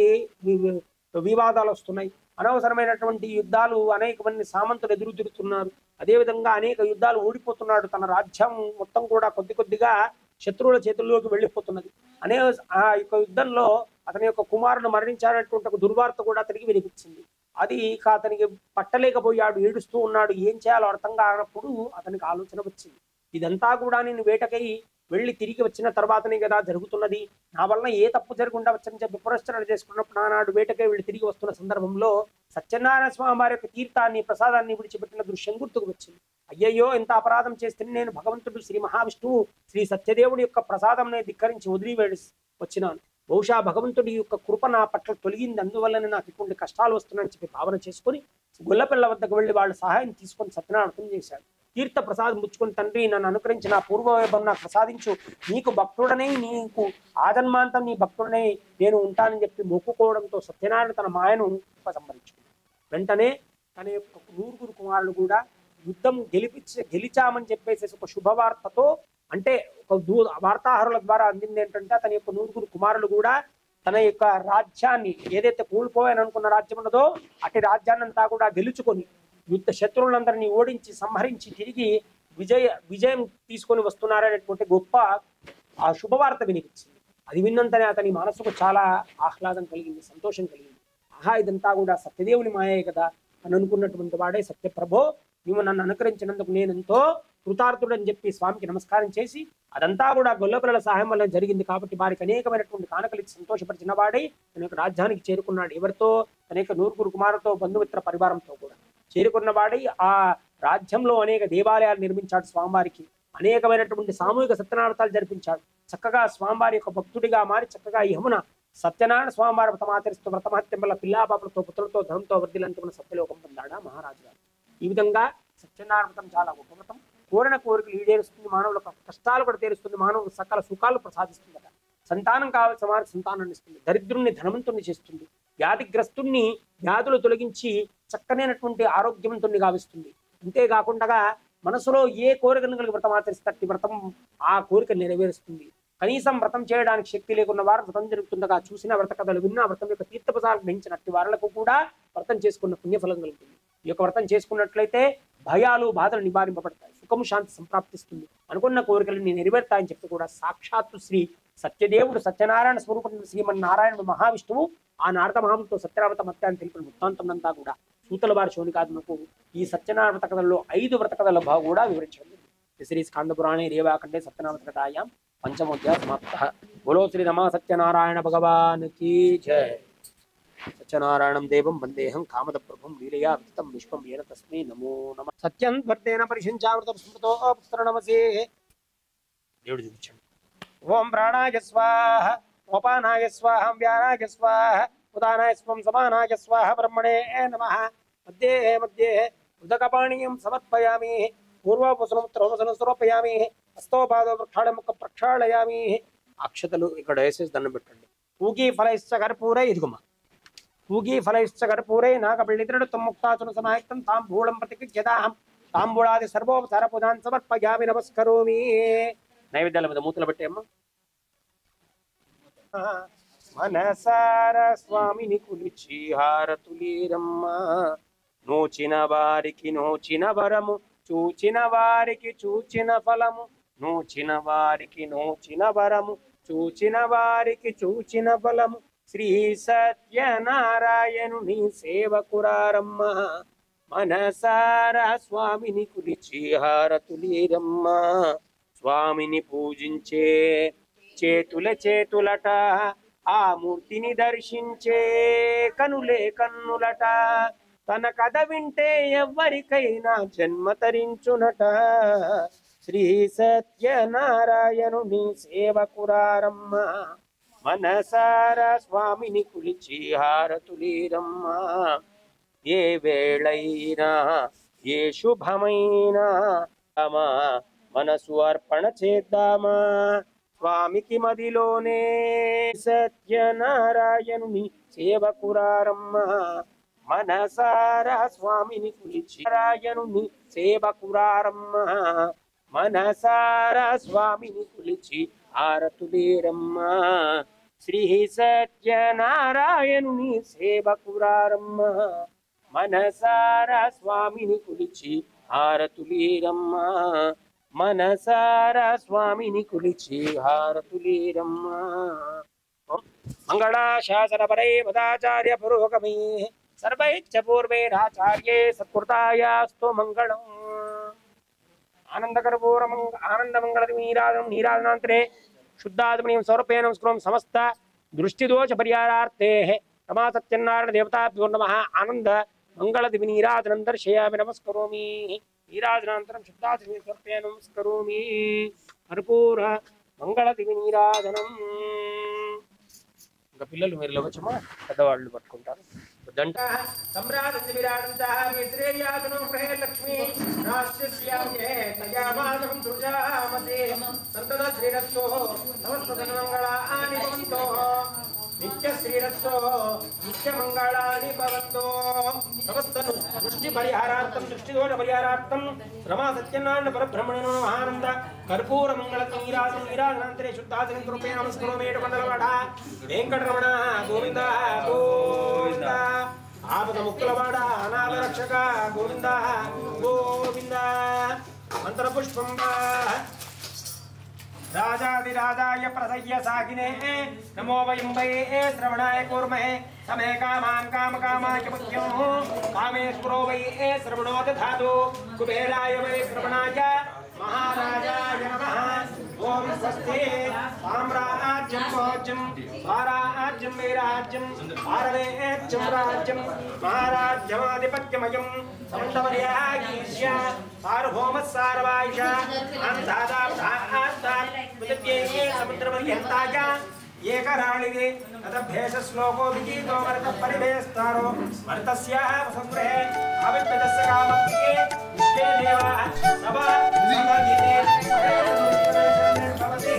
వివాదాలు వస్తున్నాయి, అనవసరమైనటువంటి యుద్ధాలు, అనేక మంది సామంతులు ఎదురు తిరుగుతున్నారు. అదేవిధంగా అనేక యుద్ధాలు ఓడిపోతున్నాడు. తన రాజ్యం మొత్తం కూడా కొద్ది కొద్దిగా శత్రువుల చేతుల్లోకి వెళ్ళిపోతున్నది. ఆ యొక్క యుద్ధంలో అతని యొక్క కుమారుడు మరణించాలనేటువంటి ఒక దుర్వార్త కూడా అతనికి వినిపించింది. అది ఇక అతనికి పట్టలేకపోయాడు, ఏడుస్తూ ఉన్నాడు. ఏం చేయాలో అర్థం కానప్పుడు అతనికి ఆలోచన వచ్చింది. ఇదంతా కూడా నేను వేటకై వెళ్ళి తిరిగి వచ్చిన తర్వాతనే కదా జరుగుతున్నది, నా వలన ఏ తప్పు జరగకుండా వచ్చని చెప్పి పురస్కరణ చేసుకున్నప్పుడు ఆనాడు వేటకై వెళ్ళి తిరిగి వస్తున్న సందర్భంలో సత్యనారాయణ స్వామి వారి యొక్క తీర్థాన్ని ప్రసాదాన్ని విడిచిపెట్టిన దృశ్యం గుర్తుకు వచ్చింది. అయ్యయ్యో, ఎంత అపరాధం చేస్తే నేను భగవంతుడు శ్రీ మహావిష్ణువు శ్రీ సత్యదేవుడి యొక్క ప్రసాదంనే ధిక్కరించి వదిలి వచ్చినాను. బహుశా భగవంతుడి యొక్క కృప నా పట్ల తొలగింది, అందువల్లనే నాకు ఇటువంటి కష్టాలు వస్తున్నాయని చెప్పి భావన చేసుకుని గొల్లపిల్ల వద్దకు వెళ్ళి వాళ్ళ సహాయం తీసుకొని సత్యనారాయణ చేశాడు. తీర్థ ప్రసాదం ముచ్చుకుని, తండ్రి నన్ను అనుకరించి నా పూర్వవైభవం నాకు ప్రసాదించు, నీకు భక్తుడనే, నీకు ఆజన్మాంతం నీ భక్తుడనే నేను ఉంటానని చెప్పి మొక్కుకోవడంతో సత్యనారాయణ తన మాయను ఉపసంహరించుకున్నాడు. వెంటనే తన యొక్క 9 కుమారులు కూడా యుద్ధం గెలిచామని చెప్పేసి ఒక శుభవార్తతో, అంటే ఒక వార్తాహరుల ద్వారా అందింది ఏంటంటే అతని యొక్క 9 కుమారులు కూడా తన యొక్క రాజ్యాన్ని, ఏదైతే కూలిపోయాని అనుకున్న రాజ్యం ఉన్నదో అటు రాజ్యాన్ని అంతా కూడా గెలుచుకొని యుద్ధ శత్రువులందరినీ ఓడించి సంహరించి తిరిగి విజయం తీసుకొని వస్తున్నారనేటువంటి గొప్ప ఆ శుభవార్త వినిపించింది. అది విన్నంతనే అతని మనసుకు చాలా ఆహ్లాదం కలిగింది, సంతోషం కలిగింది. ఆహా, ఇదంతా కూడా సత్యదేవుని మాయే కదా అని అనుకున్నటువంటి వాడే సత్యప్రభో, నువ్వు నన్ను అనుకరించినందుకు నేనెంతో కృతార్థుడని చెప్పి స్వామికి నమస్కారం చేసి, అదంతా కూడా గొల్లపిల్లల సహాయం వల్ల జరిగింది కాబట్టి వారికి అనేకమైనటువంటి కానుకలిచ్చి సంతోషపరిచిన వాడే తన యొక్క రాజ్యానికి చేరుకున్నాడు. ఎవరితో? తన యొక్క 9 కుమారులతో, బంధుమిత్ర పరివారంతో కూడా చేరుకున్న వాడై ఆ రాజ్యంలో అనేక దేవాలయాలు నిర్మించాడు. స్వామివారికి అనేకమైనటువంటి సామూహిక సత్యనారాయణాలు జరిపించాడు. చక్కగా స్వామివారి యొక్క భక్తుడిగా మారి చక్కగా యమున సత్యనారాయణ స్వామివారి వ్రతం ఆచరిస్తూ వ్రతమహత్యం వల్ల పిల్లాపాపలతో, పుత్రులతో, ధనంతో వర్ధిల్లంటున్న సత్యలోకం పొందాడా మహారాజు గారు. ఈ విధంగా సత్యనారాయణ వ్రతం చాలా గొప్ప వ్రతం. కోరిన కోరికలు ఈడేరుస్తుంది, మానవుల కష్టాలు కూడా తీరుస్తుంది, మానవులకు సకల సుఖాలు ప్రసాదిస్తుందట. సంతానం కావాల్సిన వారికి సంతానాన్ని ఇస్తుంది, దరిద్రుణ్ణి ధనవంతుణ్ణి చేస్తుంది, వ్యాధిగ్రస్తుణ్ణి వ్యాధులు తొలగించి చక్కనైనటువంటి ఆరోగ్యవంతుణ్ణి గావిస్తుంది. అంతేకాకుండా మనసులో ఏ కోరికను కలిగి వ్రతం ఆచరిస్తే వ్రతం ఆ కోరిక నెరవేరుస్తుంది. కనీసం వ్రతం చేయడానికి శక్తి లేకున్న వారు వ్రతం జరుగుతుండగా చూసిన వ్రత కథలు విన్న వ్రతం యొక్క తీర్థప్రసాదం గ్రహించినట్టు వారులకు కూడా వ్రతం చేసుకున్న పుణ్యఫలం కలుగుతుంది. ఈ యొక్క వ్రతం చేసుకున్నట్లయితే భయాలు, బాధలు నివారింపబడతాయి, సుఖము, శాంతి సంప్రాప్తిస్తుంది, అనుకున్న కోరికలు నెరవేరుతాయని చెప్పి కూడా సాక్షాత్తు శ్రీ సత్యదేవుడు సత్యనారాయణ స్వరూపం శ్రీమన్నారాయణుడు మహావిష్ణువు ఆ నారద మహాముతో సత్యనారాయణ మత్యాన్ని తెలిపిన వృత్తాంతం అంతా కూడా సూతల వారి శోనికాత్మకు ఈ సత్యనారాయణ వ్రత కథల్లో 5 వ్రత కథల కూడా వివరించండి. శ్రీ స్కాందపురాణే రేవాఖండే సత్యనారాయణ కథాయాం పంచమోధ్యాయ సమాప్తః. బోలో శ్రీ రమా సత్యనారాయణ భగవాన్ కీ జయ. సత్యనారాయణం దేవం వందేహం కామద ప్రభుం లీలయా విదితం విశ్వం ఏన తస్మై నమో నమః. సత్యం వర్తేన పరిశంచామృత స్మృతో పుస్తరణమసే. దేవుడు చూపించండి. ఓం ప్రాణాయ స్వాహ, ఓపానాయ స్వాహ, వ్యానాయ స్వాహ, ఉదానాయ స్వం, సమానాయ స్వాహ, బ్రహ్మణే నమః. మధ్యే మధ్యే ఉదకపాణీయం సమర్పయామి, పూర్వోపసనముత్తరోపసనం సమర్పయామి, హస్తోపాదో ప్రక్షాళముఖ ప్రక్షాళయామి. అక్షతలు ఇక్కడ వేసేసి దండం పెట్టండి. పూగీ ఫలైశ్చ కర్పూరై, ఇదిగుమ్మ పూగీ ఫలైశ్చ కర్పూరై నాగబళ్ళిద్రుడు తమ్ముక్తాచున సమాయుక్తం తాంబూలం ప్రతిగృహ్యతాహం తాంబూలాది సర్వోపచార పుదాన్ సమర్పయామి నమస్కరోమి. నైవేద్యాల మీద మూతలు పెట్టేమ్మా. మనసార స్వామిని కులిచి హారతులీరమ్మ, నోచిన వారికి నోచిన వరము, చూచిన వారికి చూచిన ఫలము, నోచిన వారికి నోచిన వరము, చూచిన వారికి చూచిన ఫలము. శ్రీ సత్యనారాయణుని సేవకురారమ్మ, మనసారా స్వామిని కులిచి హారతులీరమ్మ. స్వామిని పూజించే చేతులట, ఆ మూర్తిని దర్శించే కనులే కన్నులట. తన కథ వింటే ఎవ్వరికైనా జన్మ తరించునట. శ్రీ సత్యనారాయణుని సేవకురారమ్మ మనసారా స్వామిని కులిచి హారతులీరమ్మ ఏ వేళైనా ఏ శుభమైనా మనసు అర్పణ చేద్దామా స్వామికి మదిలోనే సత్యనారాయణుని సేవకురారమ్మ మనసారా స్వామిని కులిచి నారాయణుని సేవకురారమ్మ మనసారా స్వామిని కులిచి హారతులేరమ్మ శ్రీ సత్యనారాయణుని సేవకురారమ్మ మనసారా స్వామిని కులిచి హారతులేరమ్మ మనసారా స్వామిని కులిచి హారతులేరమ్మ మంగళాశాసన పరే మదాచార్య పురోగమే సర్వైచ్చ పూర్వేరాచార్యే సత్కృతాయాస్తు మంగళం ఆనందకర్పూరం ఆనందమంగళ నీరాజనాంతరే శుద్ధాత్మనీయం సమర్పయ నమస్కరం సమస్త దృష్టిదోష పరిహారార్థే రమా సత్యనారాయణ దేవతాభ్యో నమః ఆనంద మంగళదివి నీరాజనం దర్శయామి నమస్కరోమి నీరాజనాంతరం శుద్ధాత్మని సమర్పయ నమస్కరోమి కర్పూర మంగళదివి నీరాజనం ఇంకా పిల్లలు మీరు లేవచ్చమ్మా పెద్దవాళ్ళు పట్టుకుంటారు దంట సమ్రాజంతి విరాజంత విశ్రేయాదనం లక్ష్మీ రాష్ట్రస్యామ్యే తయామాదం దుర్జామతే సంతద శ్రీరస్తో సమస్త ధనమంగళాని భవంతో నిత్య శ్రీరస్తో నిత్య మంగళాని భవంతో సమస్త దృష్టి పరిహారార్థం దృష్టిదోష పరిహారార్థం రమా సత్యనారాయణ పరబ్రహ్మణో ఆనంద కర్పూర మంగళ నీరాజం నీరాజనాంతరే శుద్ధాచరణ రూపే నమస్కరోమేట మండలవాడ వెంకటరమణ గోవింద గోవింద ఆపద ముక్కులవాడ అనాథ రక్షక గోవింద గోవింద మంత్రపుష్పం రాజాదిరాజాయ ప్రసయ్య సాగినే నమో వయం వై శ్రవణాయ కూర్మహే సమే కామాన్ కామకామాయ ముఖ్యం కామేశ్వరో వై శ్రవణో దధాతు కుబేరాయ వై శ్రవణాయ మహారాజాయ నమః ఓం స్వస్తి సామ్రాజ్యం భోజ్యం స్వరాజ్యం వైరాజ్యం భారవేజ్యం రాజ్యం మహారాజ్యమాధిపత్యమయం సమంతవర్యాగీష్య సార్వభౌమ సార్వాయుష సముద్రవర్యంతాయ ఏకరాళిగే తదభ్యేష శ్లోకో విగీతో వరత పరిభేస్తారో వరతస్యాః సంగ్రహే అవిద్యస్య కామక్కే విశ్వే దేవాః సభా సభాగీతే భవతి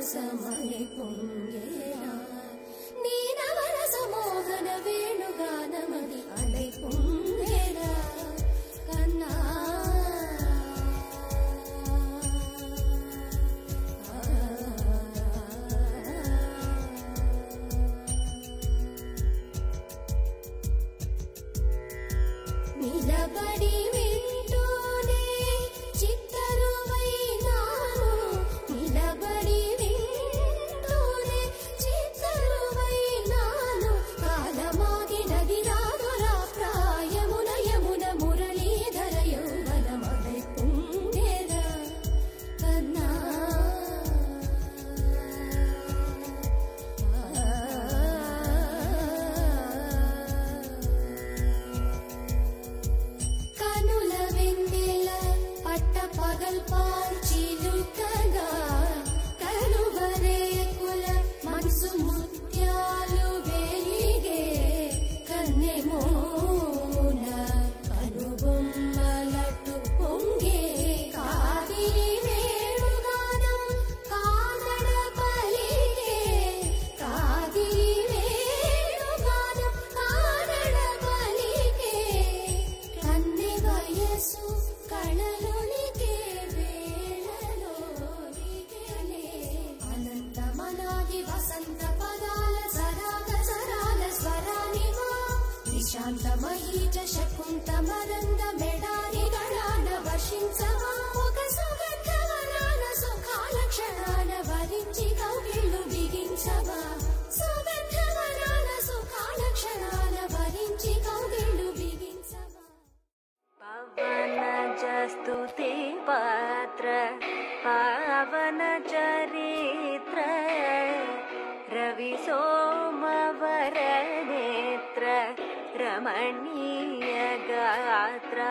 సమని పొంగేరా నీనవరస మోహన వేణుగానమది అలై పొంగేరా కన్నా నిలబడి వింటూనే చిత్తరువైనాను నిలబడి వింటూనే చిత్తరువైనాను కాలమాగినది రాదురా ప్రాయమున యమున మురళీధర యౌవనమదై పొంగేరా కన్నా కనుల వెన్నెల పట్ట పగల్ పార్చిలుకగా కనువరేకుల మనసు ముత్యాలు వెలిగే కన్నెమోన కనుబొమ్మలటు పొంగే కాదిరి వేణుగానం కాదడ పలిగే కాదిరి వేణుగానం కాదడ పలిగే కన్నె వయస్సు కళలొలికే వేళలోలికెలే అనంతమనాది వసంత పదాల సరాగ సరాల స్వరానివా నిశాంతమహీజ శకుంత మరంద మెడారి గణాన వర్షించవా ఒక సుగంధవనాన సుఖాల క్షణాన వరించి కౌగిళ్ళు బిగించవా సుగంధవనాన సుఖాల క్షణాన వరించి కౌగిళ్ళు బిగించవా स्तुति पात्र पावन चरित्र रवि सोमवर नेत्र रमणीय गात्र